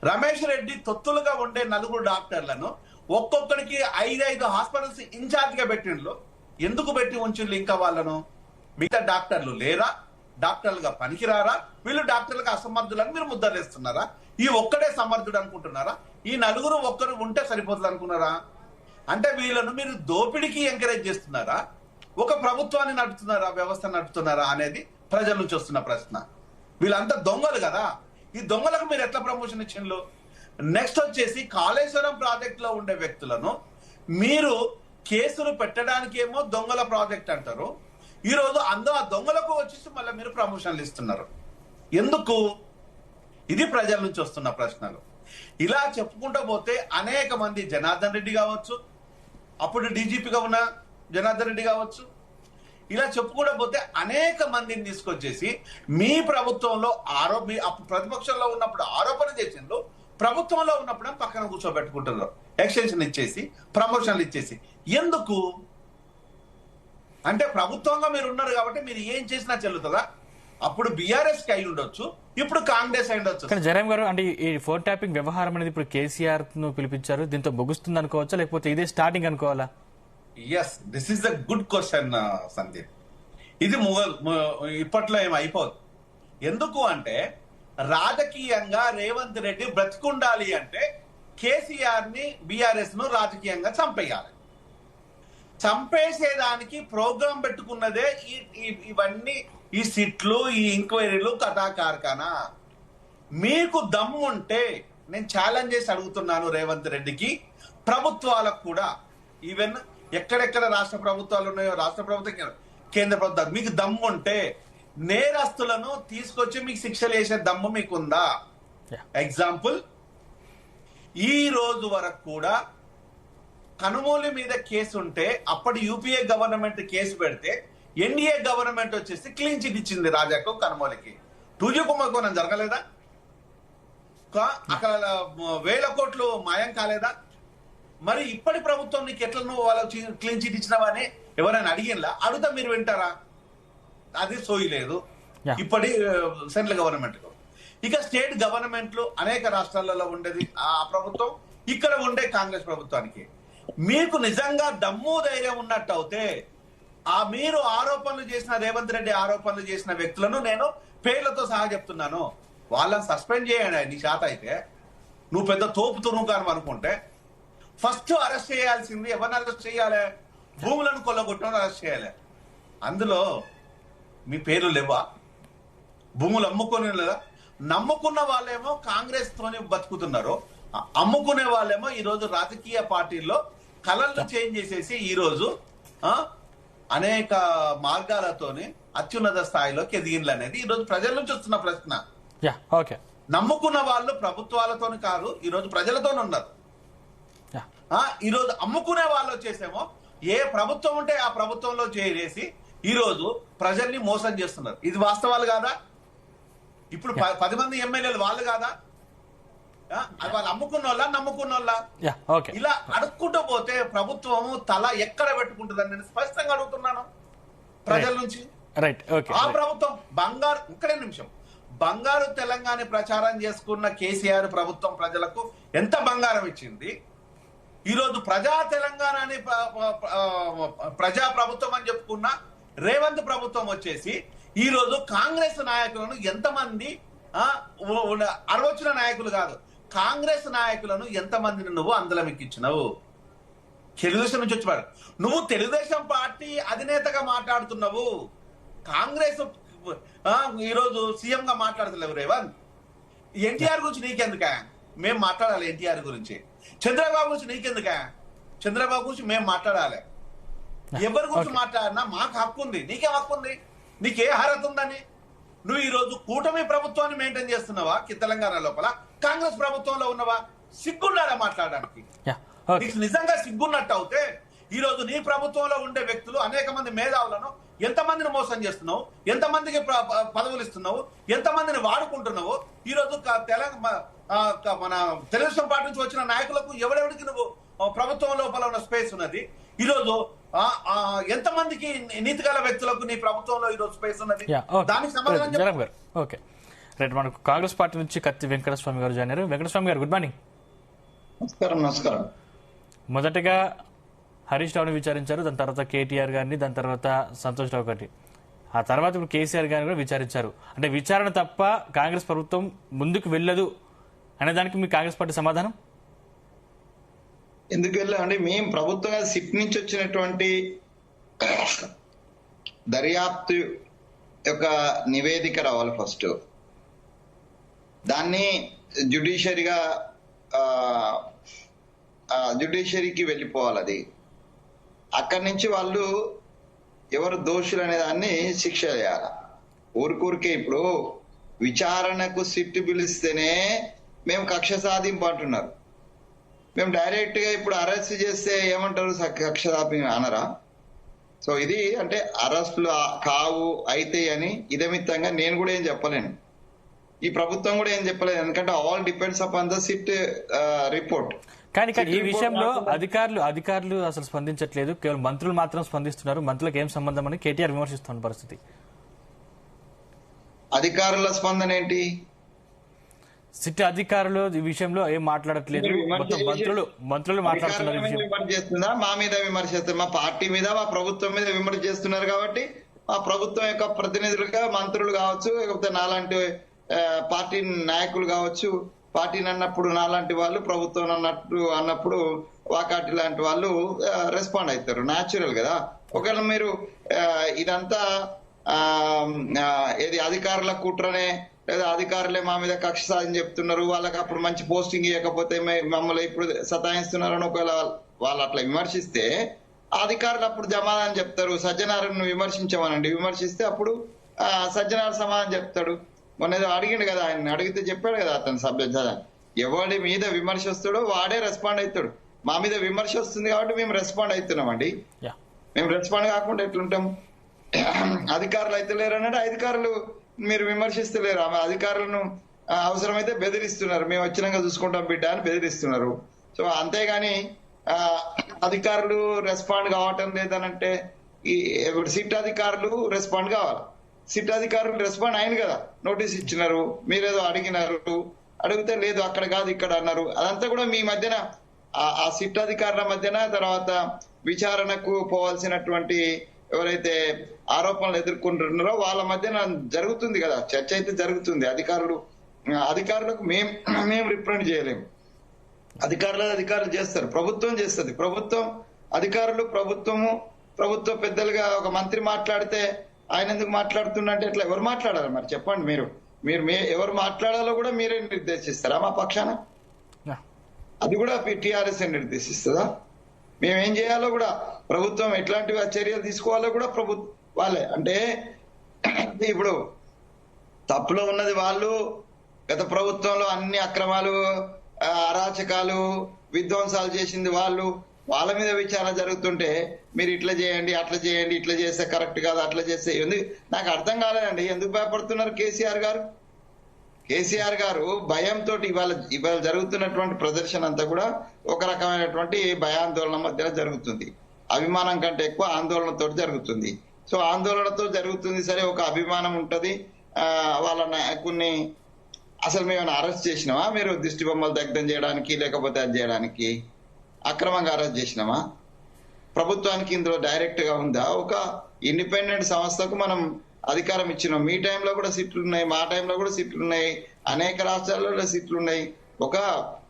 రమేష్ రెడ్డి తొత్తులుగా ఉండే 4 డాక్టర్లను ఒక్కొక్కడికి 5 హాస్పిటల్స్ ఇన్ఛార్జ్ గా పెట్టిండ్రు. ఎందుకు పెట్టి ఉంచిండ్రు? ఇంకా వాళ్ళను మిగతా డాక్టర్లు లేరా? డాక్టర్లుగా పనికిరారా? వీళ్ళు డాక్టర్లుగా అసమర్థులని మీరు ముద్రలేస్తున్నారా? ఈ ఒక్కడే సమర్థుడు అనుకుంటున్నారా? ఈ 4 ఒక్కరు ఉంటే సరిపోతుంది అనుకున్నారా? అంటే వీళ్ళను మీరు దోపిడీకి ఎంకరేజ్ చేస్తున్నారా, ఒక ప్రభుత్వాన్ని నడుపుతున్నారా, వ్యవస్థ నడుపుతున్నారా అనేది ప్రజల నుంచి వస్తున్న ప్రశ్న. వీళ్ళంతా దొంగలు కదా, ఈ దొంగలకు మీరు ఎట్లా ప్రమోషన్ ఇచ్చిండ్రు? నెక్స్ట్ వచ్చేసి కాళేశ్వరం ప్రాజెక్ట్ లో ఉండే వ్యక్తులను మీరు కేసులు పెట్టడానికి ఏమో దొంగల ప్రాజెక్ట్ అంటారు. ఈ రోజు ఆ దొంగలకు వచ్చేసి మళ్ళీ మీరు ప్రమోషన్లు ఇస్తున్నారు. ఎందుకు? ఇది ప్రజల నుంచి వస్తున్న ప్రశ్నలు. ఇలా చెప్పుకుంటూ పోతే అనేక మంది, జనార్దన్ రెడ్డి కావచ్చు, అప్పుడు డీజీపీగా ఉన్న జనార్దన్ రెడ్డి కావచ్చు, ఇలా చెప్పుకుంటూ పోతే అనేక మందిని తీసుకొచ్చేసి మీ ప్రభుత్వంలో ప్రతిపక్షంలో ఉన్నప్పుడు ఆరోపణ చేసిండ్రు, ప్రభుత్వంలో ఉన్నప్పుడు పక్కన కూర్చోబెట్టుకుంటున్నారు, ఎక్స్టెన్షన్ ఇచ్చేసి, ప్రమోషన్లు ఇచ్చేసి. ఎందుకు? అంటే ప్రభుత్వంగా మీరు ఉన్నారు కాబట్టి మీరు ఏం చేసినా చెల్లుతుందా? అప్పుడు బీఆర్ఎస్ కి అయి ఉండొచ్చు, ఇప్పుడు కాంగ్రెస్ అయి ఉండొచ్చు. కానీ జయరాం గారు, అంటే ఈ ఫోన్ ట్యాపింగ్ వ్యవహారం అనేది ఇప్పుడు కేసీఆర్ ను పిలిపించారు, దీంతో ముగుస్తుంది అనుకోవచ్చా, లేకపోతే ఇదే స్టార్టింగ్ అనుకోవాలా? Yes, this is the good question Sandeep. ఇది ఇప్పట్లో ఏం అయిపోదు. ఎందుకు అంటే రాజకీయంగా రేవంత్ రెడ్డి బ్రతికుండాలి అంటే కేసీఆర్ ని, బీఆర్ఎస్ ను రాజకీయంగా చంపేయాలి. చంపేసేదానికి ప్రోగ్రాం పెట్టుకున్నదే ఇవన్నీ, ఈ సిట్లు, ఈ ఎంక్వైరీలు, కథాకార్ఖానా. మీకు దమ్ము ఉంటే నేను ఛాలెంజ్ చేసి అడుగుతున్నాను రేవంత్ రెడ్డికి, ప్రభుత్వాలకు కూడా, ఈవెన్ ఎక్కడెక్కడ రాష్ట్ర ప్రభుత్వాలు ఉన్నాయో, రాష్ట్ర ప్రభుత్వం, కేంద్ర ప్రభుత్వాలు, మీకు దమ్ము ఉంటే నేరస్తులను తీసుకొచ్చి మీకు శిక్షలు వేసే దమ్ము మీకుందా? ఎగ్జాంపుల్, ఈ రోజు వరకు కూడా కనుమూలి మీద కేసు ఉంటే అప్పటి యూపీఏ గవర్నమెంట్ కేసు పెడితే ఎన్డీఏ గవర్నమెంట్ వచ్చేసి క్లీన్ చిట్ ఇచ్చింది రాజాకు, కనుమూలికి. 2G కుంభకోణం జరగలేదా? అక్కడ వేల కోట్లు మాయం కాలేదా? మరి ఇప్పటి ప్రభుత్వం నీకు ఎట్లా నువ్వు వాళ్ళకి క్లీన్ చిట్ ఇచ్చినావా అని ఎవరైనా అడిగినలా? అడుగుతా మీరు వింటారా? అది సోయి లేదు ఇప్పటి సెంట్రల్ గవర్నమెంట్. ఇక స్టేట్ గవర్నమెంట్లు అనేక రాష్ట్రాలలో ఉండేది ఆ ప్రభుత్వం, ఇక్కడ ఉండే కాంగ్రెస్ ప్రభుత్వానికి. మీకు నిజంగా దమ్ము ధైర్యం ఉన్నట్టు అయితే మీరు ఆరోపణలు చేసిన రేవంత్ రెడ్డి ఆరోపణలు చేసిన వ్యక్తులను నేను పేర్లతో సహా చెప్తున్నాను, వాళ్ళని సస్పెండ్ చేయండి. నీ శాత అయితే నువ్వు పెద్ద తోపు తురుముకాను అనుకుంటే ఫస్ట్ అరెస్ట్ చేయాల్సింది ఎవరిని అరెస్ట్ చేయాలి? భూములను కొల్లగొట్టడం అరెస్ట్ చేయాలి. అందులో మీ పేర్లు లేవా? భూములు అమ్ముకొని లేదా? నమ్ముకున్న వాళ్ళేమో కాంగ్రెస్ తోని బతుకుతున్నారు, అమ్ముకునే వాళ్ళేమో ఈ రోజు రాజకీయ పార్టీల్లో కలర్లు చేంజ్ చేసేసి ఈ రోజు అనేక మార్గాలతోని అత్యున్నత స్థాయిలోకి ఎదిగినలు అనేది ఈ రోజు ప్రజల నుంచి వస్తున్న ప్రశ్న. నమ్ముకున్న వాళ్ళు ప్రభుత్వాలతోని కాదు, ఈ రోజు ప్రజలతోనే ఉన్నారు. ఈ రోజు అమ్ముకునే వాళ్ళు వచ్చేసేమో ఏ ప్రభుత్వం ఉంటే ఆ ప్రభుత్వంలో చేరేసి ఈ రోజు ప్రజల్ని మోసం చేస్తున్నారు. ఇది వాస్తవాలు కాదా? ఇప్పుడు 10 మంది ఎమ్మెల్యేలు వాళ్ళు కాదా? వాళ్ళు అమ్ముకున్న వాళ్ళ నమ్ముకున్న వాళ్ళ? ఇలా అడుక్కుంటూ పోతే ప్రభుత్వము తల ఎక్కడ పెట్టుకుంటుందని నేను స్పష్టంగా అడుగుతున్నాను ప్రజల నుంచి. ఆ ప్రభుత్వం బంగారు ఇక్కడే నిమిషం బంగారు తెలంగాణ ప్రచారం చేసుకున్న కేసీఆర్ ప్రభుత్వం ప్రజలకు ఎంత బంగారం ఇచ్చింది? ఈ రోజు ప్రజా తెలంగాణ అని ప్రజా ప్రభుత్వం అని చెప్పుకున్న రేవంత్ ప్రభుత్వం వచ్చేసి ఈ రోజు కాంగ్రెస్ నాయకులను ఎంతమంది అరవచ్చిన నాయకులు కాదు, కాంగ్రెస్ నాయకులను ఎంతమందిని నువ్వు అందలం ఎక్కించినావు? తెలుగుదేశం నుంచి వచ్చి నువ్వు తెలుగుదేశం పార్టీ అధినేతగా మాట్లాడుతున్నావు, కాంగ్రెస్ ఈరోజు సీఎం గా మాట్లాడుతున్నావు రేవంత్. ఎన్టీఆర్ గురించి నీకెందుక? మేము మాట్లాడాలి ఎన్టీఆర్ గురించి. చంద్రబాబు గురించి నీకెందుక? చంద్రబాబు గురించి మేము మాట్లాడాలి. ఎవరి గురించి మాట్లాడినా మాకు హక్కు ఉంది, నీకేం హక్కు ఉంది? నీకే అర్హత ఉందని? నువ్వు ఈ రోజు కూటమి ప్రభుత్వాన్ని మెయింటైన్ చేస్తున్నావా తెలంగాణ లోపల? కాంగ్రెస్ ప్రభుత్వంలో ఉన్నవా? సిగ్గున్నారా మాట్లాడడానికి? నీకు నిజంగా సిగ్గున్నట్టు అవుతే ఈ రోజు నీ ప్రభుత్వంలో ఉండే వ్యక్తులు అనేక మంది మేధావులను ఎంతమందిని మోసం చేస్తున్నావు, ఎంతమందికి పదవులు ఇస్తున్నావు, ఎంతమందిని వాడుకుంటున్నావు? ఈ రోజు మన తెలుగుదేశం పార్టీ నుంచి వచ్చిన నాయకులకు ఎవరెవరికి నువ్వు ప్రభుత్వం లోపల ఉన్న స్పేస్ ఉన్నది? ఈ రోజు ఎంతమందికి నీతిగల వ్యక్తులకు నీ ప్రభుత్వంలో ఈ రోజు స్పేస్ ఉన్నది? దానికి సమాధానం. Okay right. మనకు కాంగ్రెస్ పార్టీ నుంచి కత్తి వెంకటస్వామి గారు జాయిన్ అయ్యారు. వెంకటస్వామి గారు గుడ్ మార్నింగ్. నమస్కారం. మొదటగా హరీష్ రావుని విచారించారు, దాని తర్వాత కేటీఆర్ గారిని, దాని తర్వాత సంతోష్ రావు గారిని, ఆ తర్వాత ఇప్పుడు కేసీఆర్ గారిని కూడా విచారించారు. అంటే విచారణ తప్ప కాంగ్రెస్ ప్రభుత్వం ముందుకు వెళ్ళదు అనే దానికి మీ కాంగ్రెస్ పార్టీ సమాధానం? ఎందుకు వెళ్ళామండి? మేము ప్రభుత్వంగా సిట్ నుంచి వచ్చినటువంటి దర్యాప్తు యొక్క నివేదిక రావాలి ఫస్ట్. దాన్ని జ్యుడిషియరీకి వెళ్ళిపోవాలి. అది అక్కడి నుంచి వాళ్ళు ఎవరు దోషులు అనే దాన్ని శిక్ష చేయాలి. ఊరికే ఇప్పుడు విచారణకు సిట్ పిలిస్తేనే మేము కక్ష సాధింపు అంటున్నారు. మేము డైరెక్ట్ గా ఇప్పుడు అరెస్ట్ చేస్తే ఏమంటారు? కక్ష సాధింపు అనరా? సో ఇది అంటే అరెస్టులు కావు అయితే అని ఇదమిత్తంగా నేను కూడా ఏం చెప్పలేను, ఈ ప్రభుత్వం కూడా ఏం చెప్పలేదు. ఎందుకంటే all depends upon the SIT report. కానీ ఈ విషయంలో అధికారులు అసలు స్పందించట్లేదు, కేవలం మంత్రులు మాత్రం స్పందిస్తున్నారు. మంత్రులకు ఏం సంబంధం అని కేటీఆర్ విమర్శిస్తున్న పరిస్థితి. అధికారుల స్పందన ఏంటి? సిట్ అధికారులు ఈ విషయంలో ఏం మాట్లాడట్లేదు, మంత్రులు మాట్లాడుతున్నారు. విమర్శ చేస్తుందా? మా మీద విమర్శ చేస్తారు, మా పార్టీ మీద, మా ప్రభుత్వం మీద విమర్శ చేస్తున్నారు. కాబట్టి మా ప్రభుత్వం యొక్క ప్రతినిధులుగా మంత్రులు కావచ్చు, లేకపోతే నాలాంటి పార్టీ నాయకులు కావచ్చు, పార్టీని అన్నప్పుడు నాలాంటి వాళ్ళు, ప్రభుత్వం అన్నప్పుడు వాకాటి లాంటి వాళ్ళు రెస్పాండ్ అవుతారు. న్యాచురల్ కదా. ఒకవేళ మీరు ఇదంతా ఏది అధికారుల కుట్రనే, లేదా అధికారులే మా మీద కక్ష సాధన చెప్తున్నారు, వాళ్ళకి అప్పుడు మంచి పోస్టింగ్ ఇవ్వకపోతే మమ్మల్ని ఇప్పుడు సతాయిస్తున్నారని ఒకవేళ వాళ్ళు అట్లా విమర్శిస్తే అధికారులు అప్పుడు సమాధానం చెప్తారు. సజ్జనారాయణ విమర్శించమనండి, విమర్శిస్తే అప్పుడు సజ్జనారాయణ సమాధానం చెప్తాడు. మొన్న ఏదో అడిగిండు కదా, ఆయన అడిగితే చెప్పాడు కదా అతను సభ్య, ఎవరి మీద విమర్శ వస్తాడో వాడే రెస్పాండ్ అవుతాడు. మా మీద విమర్శ వస్తుంది కాబట్టి మేము రెస్పాండ్ అవుతున్నామండి. మేము రెస్పాండ్ కాకుండా ఎట్లుంటాం? అధికారులు అయితే లేరు అన్నాడు. అధికారులు మీరు విమర్శిస్తలేరు. ఆమె అధికారులను అవసరమైతే బెదిరిస్తున్నారు, మేము వచ్చినాక చూసుకుంటాం బిడ్డ అని బెదిరిస్తున్నారు. సో అంతేగాని అధికారులు రెస్పాండ్ కావటం లేదనంటే ఈ సిట్ అధికారులు రెస్పాండ్ కావాలి. సిట్ అధికారులు రెస్పాండ్ అయింది కదా, నోటీస్ ఇచ్చినారు, మీరేదో అడిగినారు, అడిగితే లేదు అక్కడ కాదు ఇక్కడ అన్నారు. అదంతా కూడా మీ మధ్యన ఆ సిట్ అధికారుల మధ్యన, తర్వాత విచారణకు పోవాల్సినటువంటి ఎవరైతే ఆరోపణలు ఎదుర్కొంటున్నారో వాళ్ళ మధ్యన జరుగుతుంది కదా, చర్చ అయితే జరుగుతుంది. అధికారులకు మేము రిప్రజెంట్ చేయలేము. అధికారులు చేస్తారు, ప్రభుత్వం చేస్తుంది. ప్రభుత్వ పెద్దలుగా ఒక మంత్రి మాట్లాడితే ఆయన ఎందుకు మాట్లాడుతున్నట్టు ఎట్లా ఎవరు మాట్లాడాలి మరి చెప్పండి. మీరు ఎవరు మాట్లాడాలో కూడా మీరే నిర్దేశిస్తారా మా పక్షాన? అది కూడా టిఆర్ఎస్ నిర్దేశిస్తుందా? మేమేం చేయాలో కూడా, ప్రభుత్వం ఎట్లాంటి చర్యలు తీసుకోవాలో కూడా వాళ్ళే. అంటే ఇప్పుడు తప్పులో ఉన్నది వాళ్ళు, గత ప్రభుత్వంలో అన్ని అక్రమాలు, అరాచకాలు, విధ్వంసాలు చేసింది వాళ్ళు, వాళ్ళ మీద విచారణ జరుగుతుంటే మీరు ఇట్లా చేయండి, అట్లా చేయండి, ఇట్లా చేస్తే కరెక్ట్ కాదు, అట్లా చేస్తే ఎందుకు నాకు అర్థం కాలేదండి. ఎందుకు భయపడుతున్నారు కేసీఆర్ గారు భయంతో ఇవాళ జరుగుతున్నటువంటి ప్రదర్శన అంతా కూడా ఒక రకమైనటువంటి భయాందోళన మధ్య జరుగుతుంది. అభిమానం కంటే ఎక్కువ ఆందోళనతో జరుగుతుంది. సో ఆందోళనతో జరుగుతుంది సరే, ఒక అభిమానం ఉంటది. వాళ్ళ నాయకుల్ని అసలు మేము అరెస్ట్ చేసినామా? మీరు దిష్టి బొమ్మలు దగ్ధం చేయడానికి, లేకపోతే అది చేయడానికి అక్రమంగా అరెస్ట్ చేసినామా? ప్రభుత్వానికి ఇందులో డైరెక్ట్ గా ఉందా? ఒక ఇండిపెండెంట్ సంస్థకు మనం అధికారం ఇచ్చినాం. మీ టైంలో కూడా సీట్లు ఉన్నాయి, మా టైంలో కూడా సీట్లు ఉన్నాయి, అనేక రాష్ట్రాల్లో సీట్లు ఉన్నాయి. ఒక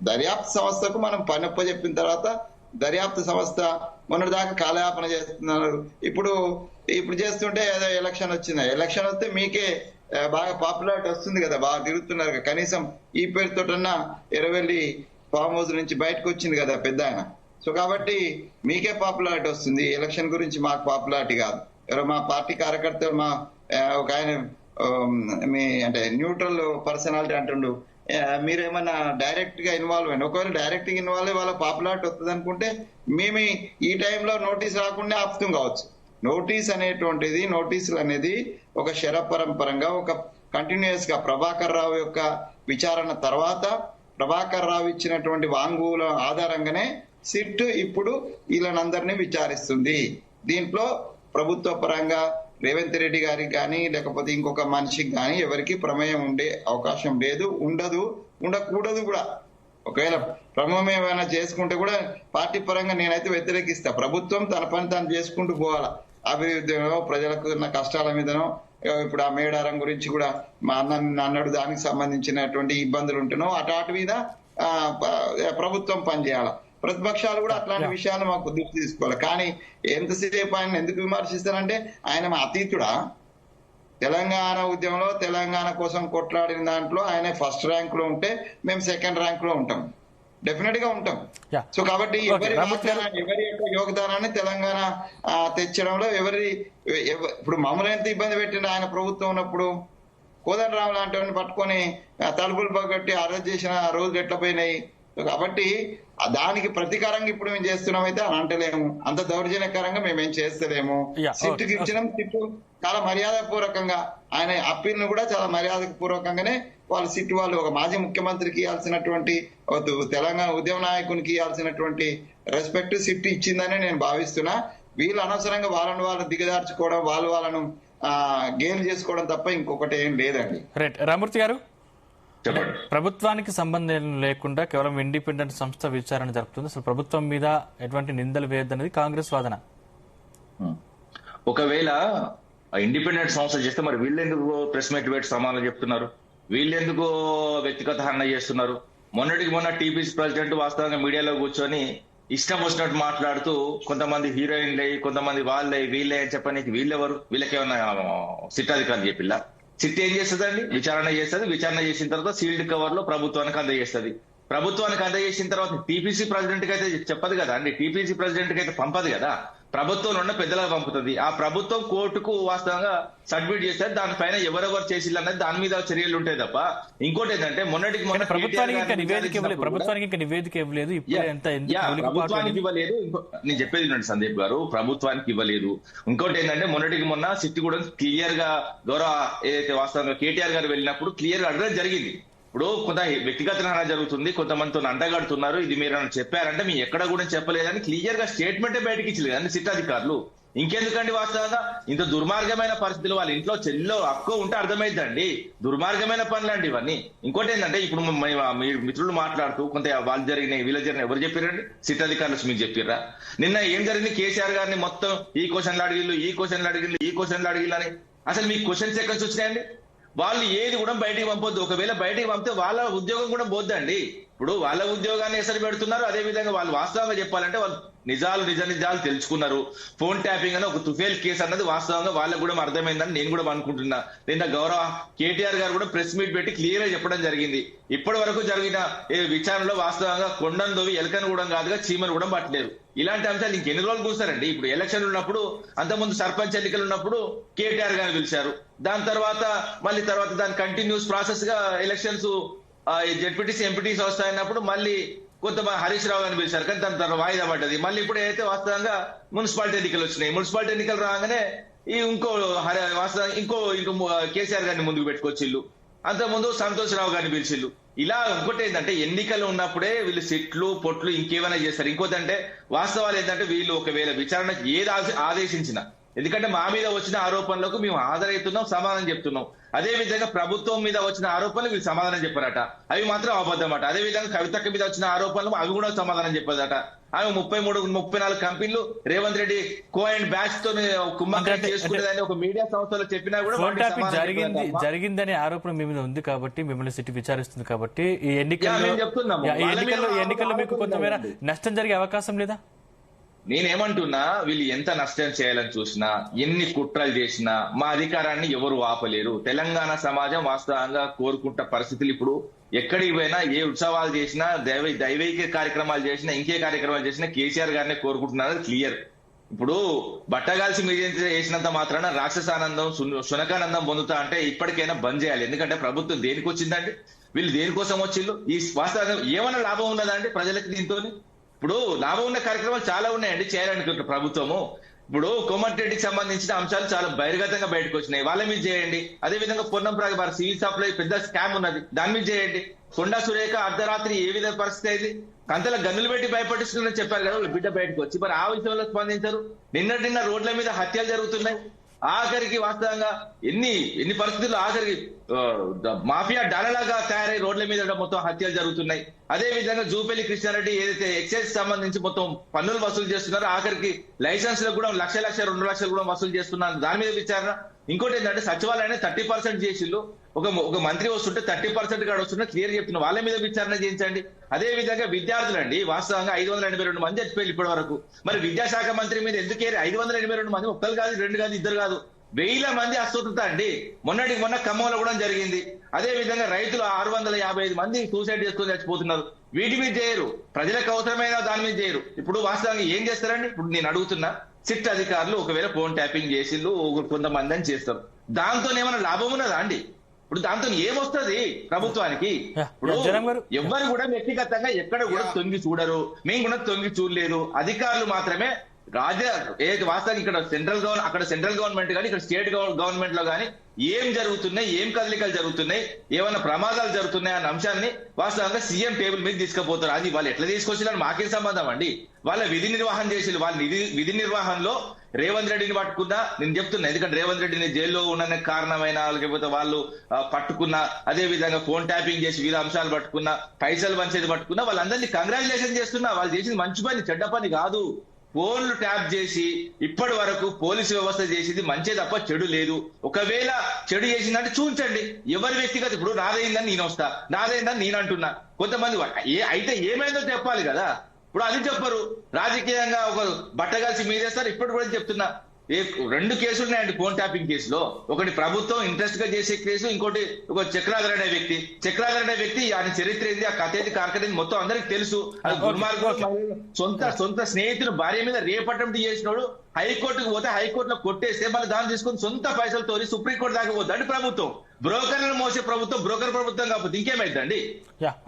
దర్యాప్తు సంస్థకు మనం పనొప్ప చెప్పిన తర్వాత దర్యాప్తు సంస్థ మొన్నటిదాకా కాలయాపన చేస్తున్నారు. ఇప్పుడు చేస్తుంటే ఏదో ఎలక్షన్ వచ్చింది, ఎలక్షన్ వస్తే మీకే బాగా పాపులారిటీ వస్తుంది కదా, బాగా తిరుగుతున్నారు. కనీసం ఈ పేరుతోటన్నా ఎర్రవెల్లి ఫామ్ హౌస్ నుంచి బయటకు వచ్చింది కదా పెద్ద ఆయన. సో కాబట్టి మీకే పాపులారిటీ వస్తుంది, ఎలక్షన్ గురించి మాకు పాపులారిటీ కాదు. ఎవరో మా పార్టీ కార్యకర్తలు ఒక ఆయన అంటే న్యూట్రల్ పర్సనాలిటీ అంటుండు, మీరేమన్నా డైరెక్ట్ గా ఇన్వాల్వ్ అయ్యండి. ఒకవేళ డైరెక్ట్ గా ఇన్వాల్వ్ అయ్యి వాళ్ళ పాపులారిటీ వస్తుంది అనుకుంటే మేము ఈ టైంలో నోటీస్ రాకుండా ఆపుతాం కావచ్చు. నోటీసులు అనేది ఒక శరపరంపరంగా, ఒక కంటిన్యూస్ గా ప్రభాకర్ రావు యొక్క విచారణ తర్వాత ప్రభాకర్ రావు ఇచ్చినటువంటి వాంగ్మూలం ఆధారంగానే సిట్ ఇప్పుడు వీళ్ళనందరినీ విచారిస్తుంది. దీంట్లో ప్రభుత్వ పరంగా రేవంత్ రెడ్డి గారికి కానీ, లేకపోతే ఇంకొక మనిషికి కానీ ఎవరికి ప్రమేయం ఉండే అవకాశం లేదు, ఉండకూడదు కూడా. ఒకవేళ ప్రమేయం ఏమైనా చేసుకుంటే కూడా పార్టీ పరంగా నేనైతే వ్యతిరేకిస్తా. ప్రభుత్వం తన పని తాను చేసుకుంటూ పోవాలా. అభివృద్ధిలో, ప్రజలకు ఉన్న కష్టాల మీదనో, ఇప్పుడు ఆ మేడారం గురించి కూడా మా అన్నాడు, దానికి సంబంధించినటువంటి ఇబ్బందులు ఉంటున్నాం, అటు మీద ప్రభుత్వం పనిచేయాల. ప్రతిపక్షాలు కూడా అట్లాంటి విషయాలు మాకు దృష్టి తీసుకోవాలి. కానీ ఎంతసేపు ఆయన ఎందుకు విమర్శిస్తారంటే ఆయన మా అతీతుడా? తెలంగాణ ఉద్యమంలో తెలంగాణ కోసం కొట్లాడిన దాంట్లో ఆయన ఫస్ట్ ర్యాంక్ లో ఉంటే మేము సెకండ్ ర్యాంక్ లో ఉంటాం, డెఫినెట్ గా ఉంటాం. సో కాబట్టి ఎవరి యొక్క యోగదానాన్ని తెలంగాణ తెచ్చడంలో ఇప్పుడు మమ్మల్ని ఎంత ఇబ్బంది పెట్టిండు ఆయన ప్రభుత్వం ఉన్నప్పుడు. కోదండరామ్ లాంటి వాడిని పట్టుకొని తలుపులు పగట్టి అరెస్ట్ చేసిన రోజులు ఎట్లా పోయినాయి. కాబట్టి దానికి ప్రతీకారంగా ఇప్పుడు మేము చేస్తున్నాం అయితే అని అంటలేము, అంత దౌర్జన్యకరంగా మేమేం చేస్తలేము. సిట్టుకి ఇచ్చినాం, సిట్టు చాలా మర్యాద పూర్వకంగా ఆయన అప్పీల్ ను కూడా చాలా మర్యాద పూర్వకంగానే సిట్టు వాళ్ళు ఒక మాజీ ముఖ్యమంత్రికి ఇవ్వాల్సినటువంటి, తెలంగాణ ఉద్యమ నాయకునికి ఇవ్వాల్సినటువంటి రెస్పెక్ట్ సిట్టు ఇచ్చిందని నేను భావిస్తున్నా. వీళ్ళు అనవసరంగా వాళ్ళను దిగదార్చుకోవడం, వాళ్ళను గేమ్ చేసుకోవడం తప్ప ఇంకొకటి ఏం లేదండి. రైట్ రామూర్తి గారు, ప్రభుత్వానికి సంబంధం లేకుండా కేవలం ఇండిపెండెంట్ సంస్థ విచారణ జరుపుతుంది. అసలు ప్రభుత్వం మీద ఎటువంటి నిందలు వేయద్దనేది కాంగ్రెస్ వాదన. ఒకవేళ ఇండిపెండెంట్ సంస్థ చేస్తే మరి వీళ్ళెందుకు ప్రెస్ మీట్ పెట్టి సమాధానం చెప్తున్నారు? వీళ్ళెందుకు వ్యక్తిగత హరణ చేస్తున్నారు? మొన్నటికి మొన్న టీపీసీ ప్రెసిడెంట్ వాస్తవంగా మీడియాలో కూర్చొని ఇష్టం వచ్చినట్టు మాట్లాడుతూ కొంతమంది హీరోయిన్లే, కొంతమంది వాళ్ళే వీళ్ళే అని చెప్పడానికి వీళ్ళెవరు? వీళ్ళకేమన్నా సిట్ అధికారులు చెప్పిల్లా? సిట్ ఏం చేస్తుందండి? విచారణ చేస్తుంది. విచారణ చేసిన తర్వాత సీల్డ్ కవర్ లో ప్రభుత్వానికి అందజేస్తుంది. ప్రభుత్వానికి అందజేసిన తర్వాత టీపీసీ ప్రెసిడెంట్ కి అయితే చెప్పదు కదా అండి, టీపీసీ ప్రెసిడెంట్ కి అయితే పంపదు కదా. ప్రభుత్వంలో ఉన్న పెద్దలకు పంపుతుంది. ఆ ప్రభుత్వం కోర్టుకు వాస్తవంగా సబ్మిట్ చేస్తారు. దానిపైన ఎవరెవరు చేసిల్లు అన్నది దాని మీద చర్యలు ఉంటాయి తప్ప ఇంకోటి ఏంటంటే మొన్నటికి మొన్న ప్రభుత్వానికి ఇంకా నివేదిక ఇవ్వలేదు. ప్రభుత్వానికి ఇంకా నివేదిక ఇవ్వలేదు. ఇప్పుడే ఎంత ప్రభుత్వానికి ఇవ్వలేదు. నేను చెప్పేది ఏంటంటే సందీప్ గారు, ప్రభుత్వానికి ఇవ్వలేదు. ఇంకోటి ఏంటంటే మొన్నటికి మొన్న సిట్ కూడా క్లియర్ గా గౌరవ ఏదైతే వాస్తవంగా కేటీఆర్ గారు వెళ్ళినప్పుడు క్లియర్ గా అడగడం జరిగింది. ఇప్పుడు కొంత వ్యక్తిగత హత్య జరుగుతుంది, కొంతమందితో అంటగడుతున్నారు, ఇది మీరు చెప్పారంటే మీ ఎక్కడ కూడా చెప్పలేదని క్లియర్ గా స్టేట్మెంటే బయటకి ఇచ్చలేదు అన్ని సిట్ అధికారులు. ఇంకెందుకండి వాస్తవంగా ఇంత దుర్మార్గమైన పరిస్థితులు వాళ్ళ ఇంట్లో చెల్లిలో హక్కు ఉంటే అర్థమైందండి. దుర్మార్గమైన పనులండి ఇవన్నీ. ఇంకోటి ఏంటంటే ఇప్పుడు మీ మిత్రులు మాట్లాడుతూ కొంత వాళ్ళు జరిగినాయి వీళ్ళు జరిగినాయి ఎవరు చెప్పారండి? సిట్ అధికారులు మీకు చెప్పారా? నిన్న ఏం జరిగింది? కేసీఆర్ గారిని మొత్తం ఈ క్వశ్చన్లు అడిగిళ్ళు, ఈ క్వశ్చన్లు అడిగిళ్ళు, ఈ క్వశ్చన్లు అడిగిళ్ళు అని అసలు మీకు క్వశ్చన్స్ ఎక్కడి నుంచి వచ్చినాయండి? వాళ్ళు ఏది కూడా బయటికి పంపొద్దు. ఒకవేళ బయటికి పంపితే వాళ్ళ ఉద్యోగం కూడా పోద్దండి. ఇప్పుడు వాళ్ళ ఉద్యోగాన్ని ఎసరు పెడుతున్నారు. అదే విధంగా వాళ్ళు వాస్తవంగా చెప్పాలంటే వాళ్ళు నిజాలు తెలుసుకున్నారు. ఫోన్ ట్యాపింగ్ అని ఒక తుఫేల్ కేసు అన్నది వాస్తవంగా వాళ్ళకు కూడా అర్థమైందని నేను కూడా అనుకుంటున్నా. నిన్న గౌరవ కేటీఆర్ గారు కూడా ప్రెస్ మీట్ పెట్టి క్లియర్ గా చెప్పడం జరిగింది. ఇప్పటి వరకు జరిగిన విచారణలో వాస్తవంగా కొండను దోవి ఎలకను కూడా కాదుగా చీమను కూడా పట్టలేదు. ఇలాంటి అంశాలు ఇంకెన్ని రోజులు కూర్చారండి? ఇప్పుడు ఎలక్షన్లు ఉన్నప్పుడు, అంతకుముందు సర్పంచ్ ఎన్నికలు ఉన్నప్పుడు కేటీఆర్ గారిని పిలిచారు. దాని తర్వాత దాని కంటిన్యూస్ ప్రాసెస్ గా ఎలక్షన్స్ జెడ్పీటీసీ ఎంపీటీసీ వస్తాయన్నప్పుడు మళ్ళీ కొంతమంది హరీష్ రావు గారిని పిలిచారు. కానీ దాని తర్వాత వాయిదా పడ్డది. మళ్ళీ ఇప్పుడు అయితే వాస్తవంగా మున్సిపాలిటీ ఎన్నికలు వచ్చినాయి. మున్సిపాలిటీ ఎన్నికలు రాగానే ఇంకో కేసీఆర్ గారిని ముందుకు పెట్టుకొచ్చిళ్ళు. అంతకుముందు సంతోష్ రావు గారిని పిలిచిళ్ళు. ఇలా ఇంకోటి ఏంటంటే ఎన్నికలు ఉన్నప్పుడే వీళ్ళు సిట్లు పొట్లు ఇంకేమైనా చేస్తారు. ఇంకోటి అంటే వాస్తవాలు ఏంటంటే వీళ్ళు ఒకవేళ విచారణకు ఏది ఆదేశించినా, ఎందుకంటే మా మీద వచ్చిన ఆరోపణలకు మేము హాజరవుతున్నాం, సమాధానం చెప్తున్నాం. అదే విధంగా ప్రభుత్వం మీద వచ్చిన ఆరోపణలు వీళ్ళు సమాధానం చెప్పారట, అవి మాత్రం అబద్ధమట. అదే విధంగా కవితక్క మీద వచ్చిన ఆరోపణలు అవి కూడా సమాధానం చెప్పదట. ఆమె 33-34 కంపెనీలు రేవంత్ రెడ్డి కో అండ్ బ్యాచ్ తో కుమ్మకాయ చేసుకునేదని ఒక మీడియా సంస్థలో చెప్పినా కూడా జరిగిందనే ఆరోపణ మీ మీద ఉంది కాబట్టి మిమ్మల్ని సిట్ విచారిస్తుంది కాబట్టి ఈ ఎన్నికల్లో మీకు కొంతమేర నష్టం జరిగే అవకాశం లేదా? నేనేమంటున్నా, వీళ్ళు ఎంత నష్టం చేయాలని చూసినా, ఎన్ని కుట్రలు చేసినా మా అధికారాన్ని ఎవరు ఆపలేరు. తెలంగాణ సమాజం వాస్తవంగా కోరుకుంట పరిస్థితులు ఇప్పుడు ఎక్కడికి పోయినా, ఏ ఉత్సవాలు చేసినా, దైవిక కార్యక్రమాలు చేసినా, ఇంకే కార్యక్రమాలు చేసినా కేసీఆర్ గారినే కోరుకుంటున్నారు. క్లియర్. ఇప్పుడు బట్టగాల్సి మీద వేసినంత మాత్రాన రాక్షసానందం శునకానందం పొందుతా అంటే ఇప్పటికైనా బంద్ చేయాలి. ఎందుకంటే ప్రభుత్వం దేనికి వచ్చిందండి? వీళ్ళు దేనికోసం వచ్చిళ్ళు? ఈ వాస్తవంగా ఏమైనా లాభం ఉన్నదా అండి ప్రజలకు దీంతో? ఇప్పుడు లాభం ఉన్న కార్యక్రమాలు చాలా ఉన్నాయండి చేయాలనుకుంటున్న ప్రభుత్వము. ఇప్పుడు కోమటిరెడ్డికి సంబంధించిన అంశాలు చాలా బహిర్గతంగా బయటకు వచ్చినాయి, వాళ్ళ మీద చేయండి. అదే విధంగా పొన్నం ప్రభాకర్ సివిల్ సప్లై పెద్ద స్కామ్ ఉన్నది, దాని మీద చేయండి. కొండా సురేఖ అర్ధరాత్రి ఏ విధంగా పరిస్థితి అయింది? కంతల గన్నులు పెట్టి భయపడిస్తున్నారని చెప్పారు కదా, బిడ్డ బయటకు వచ్చి మరి ఆ విషయంలో స్పందించారు. నిన్న రోడ్ల మీద హత్యలు జరుగుతున్నాయి. ఆఖరికి వాస్తవంగా ఎన్ని పరిస్థితుల్లో ఆఖరికి మాఫియా డాలలాగా తయారై రోడ్ల మీద మొత్తం హత్యలు జరుగుతున్నాయి. అదే విధంగా జూపల్లి కృష్ణారెడ్డి ఏదైతే ఎక్సైజ్ సంబంధించి మొత్తం పన్నులు వసూలు చేస్తున్నారో ఆఖరికి లైసెన్స్ లో కూడా 1,00,000 2 లక్షలు కూడా వసూలు చేస్తున్నారు. దాని మీద విచారణ. ఇంకోటి ఏంటంటే సచివాలయాన్ని 30% చేసిళ్ళు. ఒక మంత్రి వస్తుంటే 30% కాడ వస్తుంటే క్లియర్ చెప్తున్నా, వాళ్ళ మీద విచారణ చేయించండి. అదే విధంగా విద్యార్థులండి వాస్తవంగా 582 మంది చచ్చిపోయారు ఇప్పటి వరకు. మరి విద్యాశాఖ మంత్రి మీద ఎందుకేరి 582 మంది, ఒక్కరు కాదు, 2 కాదు, 2 కాదు, 1000 మంది అస్వస్థత అండి. మొన్న ఖమ్మంలో కూడా జరిగింది. అదే విధంగా రైతులు 655 మంది సూసైడ్ చేసుకొని చచ్చిపోతున్నారు. వీటి మీద చేయరు, ప్రజలకు అవసరమైన దాని మీద చేయరు. ఇప్పుడు వాస్తవంగా ఏం చేస్తారండి? ఇప్పుడు నేను అడుగుతున్నా, సిట్ అధికారులు ఒకవేళ ఫోన్ ట్యాపింగ్ చేసిళ్ళు కొంతమంది అని చేస్తారు, దాంతో ఏమైనా లాభం ఉన్నదా అండి? ఇప్పుడు దాంతో ఏమొస్తుంది ప్రభుత్వానికి? ఇప్పుడు ఎవ్వరు కూడా వ్యక్తిగతంగా ఎక్కడ కూడా తొంగి చూడరు, మేము కూడా తొంగి చూడలేదు. అధికారులు మాత్రమే ఏదైతే వాస్తవానికి ఇక్కడ సెంట్రల్ గవర్నమెంట్ కానీ ఇక్కడ స్టేట్ గవర్నమెంట్ లో కానీ ఏం జరుగుతున్నాయి, ఏం కదలికలు జరుగుతున్నాయి, ఏమైనా ప్రమాదాలు జరుగుతున్నాయి అన్న అంశాన్ని వాస్తవంగా సీఎం టేబుల్ మీద తీసుకుపోతారు. అది వాళ్ళు ఎట్లా తీసుకొచ్చినా మాకేం సంబంధం అండి? వాళ్ళ విధి నిర్వహణ చేసి వాళ్ళ విధి నిర్వహణలో రేవంత్ రెడ్డిని పట్టుకున్నా నేను చెప్తున్నా, ఎందుకంటే రేవంత్ రెడ్డిని జైల్లో ఉండడానికి కారణమైన లేకపోతే వాళ్ళు పట్టుకున్నా, అదే విధంగా ఫోన్ ట్యాపింగ్ చేసి వీళ్ళ అంశాలు పట్టుకున్నా, పైసలు పంచేది పట్టుకున్నా, వాళ్ళందరినీ కంగ్రాచులేషన్ చేస్తున్నా. వాళ్ళు చేసింది మంచి పని, చెడ్డ పని కాదు. ఫోన్లు ట్యాప్ చేసి ఇప్పటి వరకు పోలీసు వ్యవస్థ చేసింది మంచి తప్ప చెడు లేదు. ఒకవేళ చెడు చేసిందంటే చూపించండి. ఎవరి వ్యక్తిగత, ఇప్పుడు నాదైందని నేను వస్తా, నాదైందని నేను అంటున్నా. కొంతమంది అయితే ఏమైందో చెప్పాలి కదా. ఇప్పుడు అది చెప్పరు. రాజకీయంగా ఒక బట్టగాల్సి మీదేస్తారు. ఇప్పటి కూడా చెప్తున్నా, రెండు కేసులు ఉన్నాయండి ఫోన్ ట్యాపింగ్ కేసులో. ఒకటి ప్రభుత్వం ఇంట్రెస్ట్ గా చేసే కేసు, ఇంకోటి ఒక చక్రాధర్ అనే వ్యక్తి ఆయన చరిత్ర ఏంది, ఆ కథ ఏంది, కార్కథ మొత్తం అందరికి తెలుసు. అది దుర్మార్గం. సొంత స్నేహితుడు భార్య మీద రేప్ అటెంప్ట్ చేసినోడు హైకోర్టుకు పోతే హైకోర్టులో కొట్టేస్తే మళ్ళీ దాన్ని తీసుకొని సొంత పైసలతో సుప్రీంకోర్టు దాకా పోద్దండి ప్రభుత్వం. బ్రోకర్లను మోసే ప్రభుత్వం బ్రోకర్ ప్రభుత్వం కాకపోతే ఇంకేమైందండి?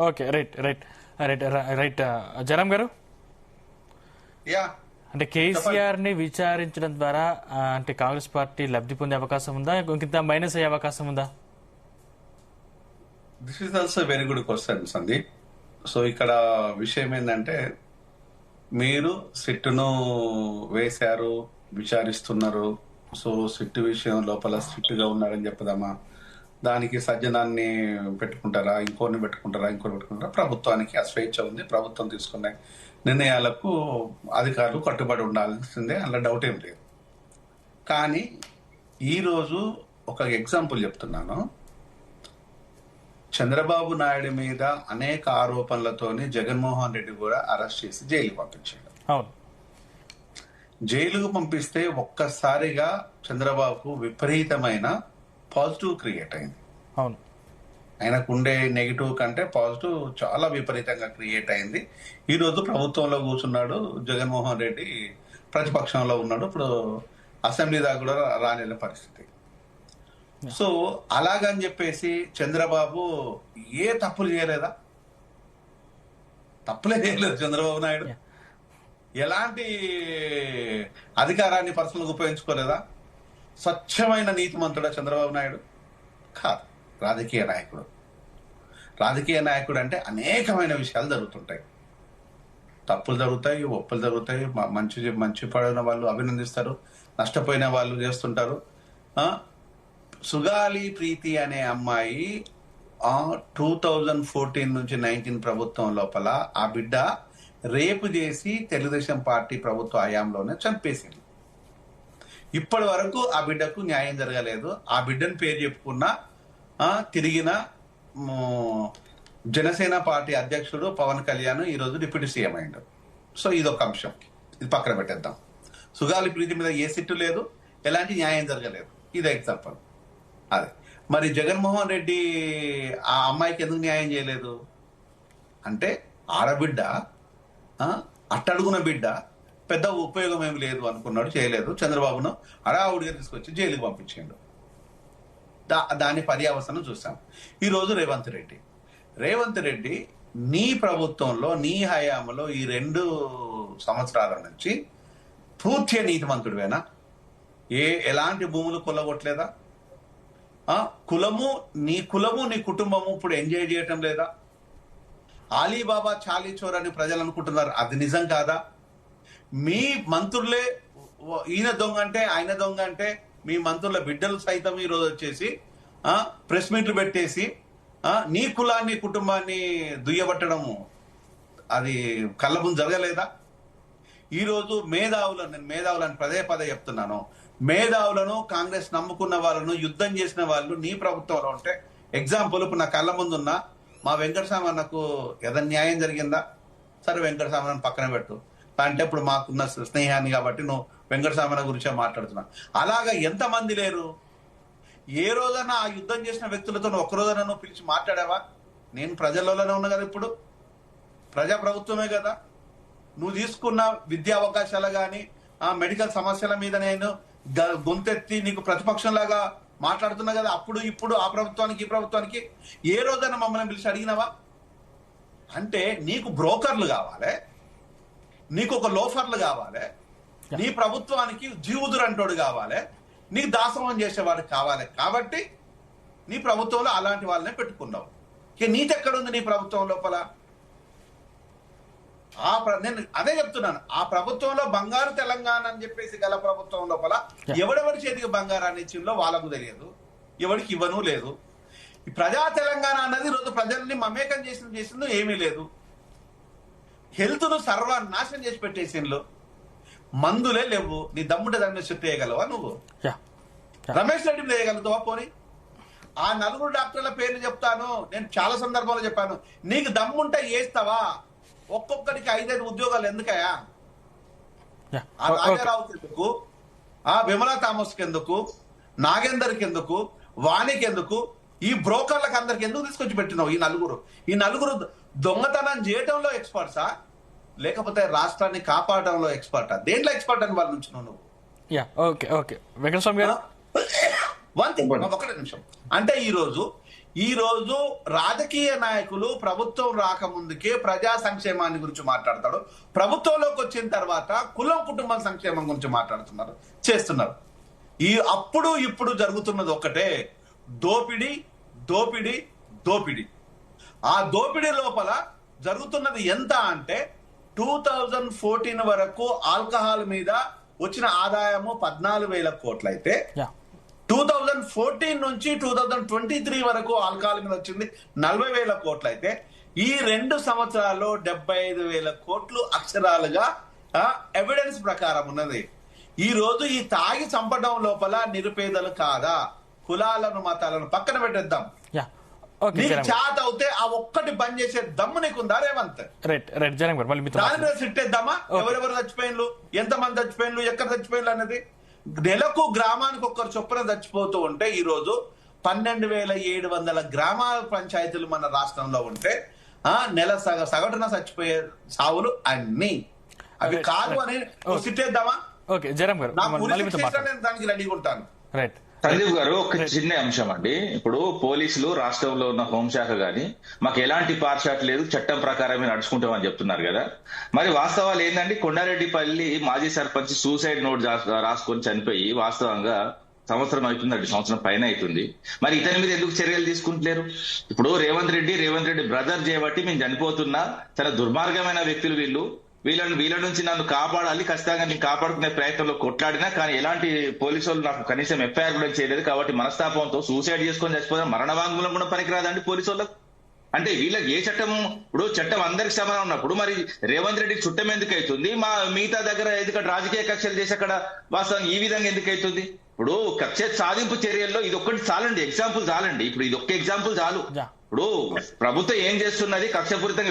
Okay, right right right right జనం గారు, యా అంటే కేసీఆర్ ని విచారించడం ద్వారా అంటే కాంగ్రెస్ పార్టీ లబ్ధి పొందే అవకాశం ఉందా, ఇంకింత మైనస్ అయ్యే అవకాశం ఉందా? This is also very good question Sandeep. So ఇక్కడ విషయం ఏంటంటే, మీరు సిట్టును వేశారు, విచారిస్తున్నారు. సో సిట్టు విషయం లోపల స్ట్రిక్ట్ గా ఉన్నారని చెప్పదామా? దానికి సజ్జనాన్ని పెట్టుకుంటారా, ఇంకోరిని పెట్టుకుంటారా? ప్రభుత్వానికి ఆ స్వేచ్ఛ ఉంది. ప్రభుత్వం తీసుకునే నిర్ణయాలకు అధికారులు కట్టుబడి ఉండాల్సిందే, అలా డౌట్ ఏం లేదు. కానీ ఈరోజు ఒక ఎగ్జాంపుల్ చెప్తున్నాను. చంద్రబాబు నాయుడు మీద అనేక ఆరోపణలతోని జగన్మోహన్ రెడ్డి కూడా అరెస్ట్ చేసి జైలుకు పంపించాడు. అవును, జైలుకు పంపిస్తే ఒక్కసారిగా చంద్రబాబుకు విపరీతమైన పాజిటివ్ క్రియేట్ అయింది. అవును, ఆయనకు ఉండే నెగిటివ్ కంటే పాజిటివ్ చాలా విపరీతంగా క్రియేట్ అయింది. ఈ రోజు ప్రభుత్వంలో కూర్చున్నాడు జగన్మోహన్ రెడ్డి, ప్రతిపక్షంలో ఉన్నాడు. ఇప్పుడు అసెంబ్లీ దాకా కూడా రానిల పరిస్థితి. సో అలాగని చెప్పేసి చంద్రబాబు ఏ తప్పులు చేయలేదా? తప్పులే చేయలేదు చంద్రబాబు నాయుడు. ఎలాంటి అధికారాన్ని పర్సనల్గా ఉపయోగించుకోలేదా? స్వచ్ఛమైన నీతిమంతుడా చంద్రబాబు నాయుడు? కాదు, రాజకీయ నాయకుడు. రాజకీయ నాయకుడు అంటే అనేకమైన విషయాలు జరుగుతుంటాయి. తప్పులు జరుగుతాయి, ఒప్పులు జరుగుతాయి. మంచి పడిన వాళ్ళు అభినందిస్తారు, నష్టపోయిన వాళ్ళు చేస్తుంటారు. సుగాలి ప్రీతి అనే అమ్మాయి 2014 నుంచి 19 ప్రభుత్వం లోపల ఆ బిడ్డ రేపు చేసి తెలుగుదేశం పార్టీ ప్రభుత్వ హయాంలోనే చంపేసింది. ఇప్పటి వరకు ఆ బిడ్డకు న్యాయం జరగలేదు. ఆ బిడ్డను పేరు చెప్పుకున్న తిరిగిన జనసేన పార్టీ అధ్యక్షుడు పవన్ కళ్యాణ్ ఈరోజు డిప్యూటీ సీఎం అయ్యాడు. సో ఇదొక అంశం, ఇది పక్కన పెట్టేద్దాం. సుగాలి ప్రీతి మీద ఏ సిట్టు లేదు, ఎలాంటి న్యాయం జరగలేదు. ఇది ఎగ్జాంపుల్. అదే మరి జగన్మోహన్ రెడ్డి ఆ అమ్మాయికి ఎందుకు న్యాయం చేయలేదు అంటే, ఆడబిడ్డ, అట్టడుగున బిడ్డ, పెద్ద ఉపయోగం ఏమి లేదు అనుకున్నాడు, చేయలేదు. చంద్రబాబును హడావుడిగా తీసుకొచ్చి జైలుకి పంపించాడు. దాని పర్యావసనం చూసాం. ఈరోజు రేవంత్ రెడ్డి నీ ప్రభుత్వంలో, నీ హయాంలో ఈ 2 సంవత్సరాల నుంచి పూర్తిగా నీతిమంతుడివేనా? ఎలాంటి భూములు కొల్లగొట్టలేదా? నీ కుటుంబము ఇప్పుడు ఎంజాయ్ చేయటం లేదా? ఆలీబాబా చాలీ చోర్ అని ప్రజలు అనుకుంటున్నారు, అది నిజం కాదా? మీ మంత్రులే ఈయన దొంగ అంటే ఆయన దొంగ అంటే మీ మంత్రుల బిడ్డలు సైతం ఈరోజు వచ్చేసి ప్రెస్ మీట్లు పెట్టేసి నీ కులాన్ని కుటుంబాన్ని దుయ్యబట్టడము అది కళ్ళముందు జరగలేదా? ఈరోజు నేను మేధావులని పదే చెప్తున్నాను. మేధావులను, కాంగ్రెస్ నమ్ముకున్న వాళ్ళను, యుద్ధం చేసిన వాళ్ళు నీ ప్రభుత్వంలో ఉంటే, ఎగ్జాంపుల్ ఇప్పుడు నా కళ్ళ ముందున్న మా వెంకటసామన్నకు ఏదైనా న్యాయం జరిగిందా? సరే వెంకటసామన్న పక్కన పెట్టు అంటే, ఇప్పుడు మాకున్న స్నేహాన్ని కాబట్టి నువ్వు వెంకటసామన్న గురించే మాట్లాడుతున్నా. అలాగా ఎంతమంది లేరు? ఏ రోజైనా ఆ యుద్ధం చేసిన వ్యక్తులతో ఒక్కరోజైనా నువ్వు పిలిచి మాట్లాడావా? నేను ప్రజల్లోనే ఉన్నా కదా, ఇప్పుడు ప్రజా ప్రభుత్వమే కదా. నువ్వు తీసుకున్న విద్యా అవకాశాలు కానీ మెడికల్ సమస్యల మీద నేను గొంతెత్తి నీకు ప్రతిపక్షంలాగా మాట్లాడుతున్నా కదా. అప్పుడు ఇప్పుడు ఆ ప్రభుత్వానికి ఈ ప్రభుత్వానికి ఏ రోజైనా మమ్మల్ని పిలిచి అడిగినావా? అంటే నీకు బ్రోకర్లు కావాలి, నీకు ఒక లోఫర్లు కావాలి, నీ ప్రభుత్వానికి జీవుదురంటోడు కావాలి, నీకు దాసోహం చేసేవాడు కావాలి. కాబట్టి నీ ప్రభుత్వంలో అలాంటి వాళ్ళనే పెట్టుకున్నావు. ఇక నీతి ఎక్కడుంది నీ ప్రభుత్వం లోపల? నేను అదే చెప్తున్నాను, ఆ ప్రభుత్వంలో బంగారు తెలంగాణ అని చెప్పేసి గల ప్రభుత్వం లోపల ఎవడెవరి చేతికి బంగారాన్ని ఇచ్చిందో వాళ్ళకు తెలియదు, ఎవరికి ఇవ్వను లేదు. ఈ ప్రజా తెలంగాణ అన్నది రోజు ప్రజల్ని మమేకం చేసిందో ఏమీ లేదు. హెల్త్ ను సర్వనాశనం చేసి పెట్టేసిండ్లు. మందులే లేవు. నీ దమ్ముంటే దాని మీద చెట్టు వేయగలవా నువ్వు? రమేష్ రెడ్డి వేయగలుగుతావా? పోనీ ఆ 4 డాక్టర్ల పేర్లు చెప్తాను, నేను చాలా సందర్భాల్లో చెప్పాను. నీకు దమ్ముంటే వేస్తావా? ఒక్కొక్కరికి 5-5 ఉద్యోగాలు ఎందుకయా? ఆ రాజారావు ఎందుకు? విమలా థామస్కి ఎందుకు, నాగేందర్కి ఎందుకు, వాణికి ఎందుకు, ఈ బ్రోకర్లకు అందరికి ఎందుకు తీసుకొచ్చి పెట్టినావు? ఈ నలుగురు దొంగతనం చేయడంలో ఎక్స్పర్ట్సా లేకపోతే రాష్ట్రాన్ని కాపాడడంలో ఎక్స్పర్టా? దేంట్లో ఎక్స్పర్ట్ అని వాళ్ళు నుంచి నువ్వు? ఓకే వెంకటస్వామి గారు ఒకటే నిమిషం. అంటే ఈ రోజు రాజకీయ నాయకులు ప్రభుత్వం రాకముందుకే ప్రజా సంక్షేమాన్ని గురించి మాట్లాడతాడు, ప్రభుత్వంలోకి వచ్చిన తర్వాత కులం కుటుంబం సంక్షేమం గురించి మాట్లాడుతున్నారు, చేస్తున్నారు. ఇప్పుడు జరుగుతున్నది ఒకటే, దోపిడి దోపిడి దోపిడి. ఆ దోపిడీ లోపల జరుగుతున్నది ఎంత అంటే 2014 వరకు ఆల్కహాల్ మీద వచ్చిన ఆదాయము 14,000 కోట్లయితే 2014 నుంచి 2023 వరకు ఆల్కహాల్ మీద వచ్చింది 40,000 కోట్లయితే ఈ 2 సంవత్సరాల్లో 75,000 కోట్లు అక్షరాలుగా ఎవిడెన్స్ ప్రకారం ఉన్నది. ఈ రోజు ఈ తాగి చంపడం లోపల నిరుపేదలు కాదా, కులాలను మతాలను పక్కన పెట్టేద్దాం, నీకు చాట్ అవుతే ఆ ఒక్కటి బంద్ చేసే దమ్ము నీకుందా రేవంత్? దాని మీద సిట్టేద్దామా? ఎవరెవరు చచ్చిపోయిన్లు, ఎంతమంది చచ్చిపోయిన్లు, ఎక్కడ చచ్చిపోయిన్లు అనేది నెలకు గ్రామానికి ఒక్కరు చొప్పున చచ్చిపోతూ ఉంటే ఈ రోజు 12,700 గ్రామ పంచాయతీలు మన రాష్ట్రంలో ఉంటే నెల సగటున చచ్చిపోయే సావులు అన్ని అవి కాదు అని సిట్టేద్దామా? దానికి రెడీగా ఉంటాను. సందీప్ గారు, ఒక చిన్న అంశం అండి. ఇప్పుడు పోలీసులు, రాష్ట్రంలో ఉన్న హోంశాఖ గాని మాకు ఎలాంటి పార్షాట్ లేదు, చట్టం ప్రకారమే నడుచుకుంటామని చెప్తున్నారు కదా. మరి వాస్తవాలు ఏంటండి? కొండారెడ్డిపల్లి మాజీ సర్పంచ్ సూసైడ్ నోట్ రాసుకొని చనిపోయి వాస్తవంగా సంవత్సరం అవుతుందండి, సంవత్సరం పైన అవుతుంది. మరి ఇతని మీద ఎందుకు చర్యలు తీసుకుంటలేరు? ఇప్పుడు రేవంత్ రెడ్డి బ్రదర్ చేయబట్టి మేము చనిపోతున్నా, చాలా దుర్మార్గమైన వ్యక్తులు వీళ్ళ నుంచి నన్ను కాపాడాలి, ఖచ్చితంగా నేను కాపాడుకునే ప్రయత్నంలో కొట్లాడినా కానీ ఎలాంటి పోలీసు వాళ్ళు నాకు కనీసం ఎఫ్ఐఆర్ కూడా చేయలేదు. కాబట్టి మనస్తాపంతో సూసైడ్ చేసుకొని చచ్చిపోతాం, మరణ వాంగ్మూలం కూడా పనికిరాదండి పోలీసు వాళ్ళకు. అంటే వీళ్ళకి ఏ చట్టం? ఇప్పుడు చట్టం అందరికి సమానం ఉన్నప్పుడు మరి రేవంత్ రెడ్డికి చుట్టం ఎందుకు అవుతుంది? మిగతా దగ్గర ఎందుకంటే రాజకీయ కక్షలు చేసి అక్కడ వాస్తవం ఈ విధంగా ఎందుకు అవుతుంది? ఇప్పుడు కక్ష సాధింపు చర్యల్లో ఇది ఒక్కటి చాలండి, ఎగ్జాంపుల్ చాలండి. ఇప్పుడు ఇది ఒక్క ఎగ్జాంపుల్ చాలు. ఇప్పుడు ప్రభుత్వం ఏం చేస్తున్నది, కక్షపూరితంగా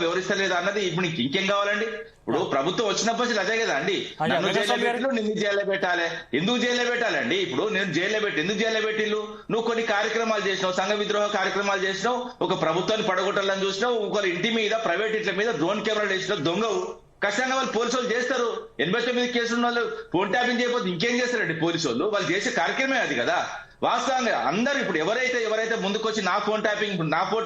వివరిస్తలేదా అన్నది ఇప్పుడు నీకు ఇంకేం కావాలండి? ఇప్పుడు ప్రభుత్వం వచ్చినప్పుడు అదే కదా అండి, నన్ను జైల్లో పెట్టిల్లు, నిన్ను జైల్లో పెట్టాలి. ఎందుకు జైల్లో పెట్టాలండి? ఇప్పుడు నేను జైల్లో ఎందుకు జైల్లో పెట్టిల్లు? నువ్వు కొన్ని కార్యక్రమాలు చేసినావు, సంఘ విద్రోహ కార్యక్రమాలు చేసినావు, ఒక ప్రభుత్వాన్ని పడగొట్టాలని చూసినావు, ఒకరి ఇంటి మీద ప్రైవేట్ ఇంట్ల మీద డ్రోన్ కెమెరాలు వేసినావు, దొంగవు. ఖచ్చితంగా వాళ్ళు పోలీసు వాళ్ళు చేస్తారు. 89 కేసులు ఉన్న వాళ్ళు ఫోన్ ట్యాపింగ్ చేయకపోతే ఇంకేం చేస్తారండి పోలీసు వాళ్ళు చేసే కార్యక్రమే అది కదా. వాస్తవంగా అందరు ఇప్పుడు ఎవరైతే ముందుకొచ్చి నా ఫోన్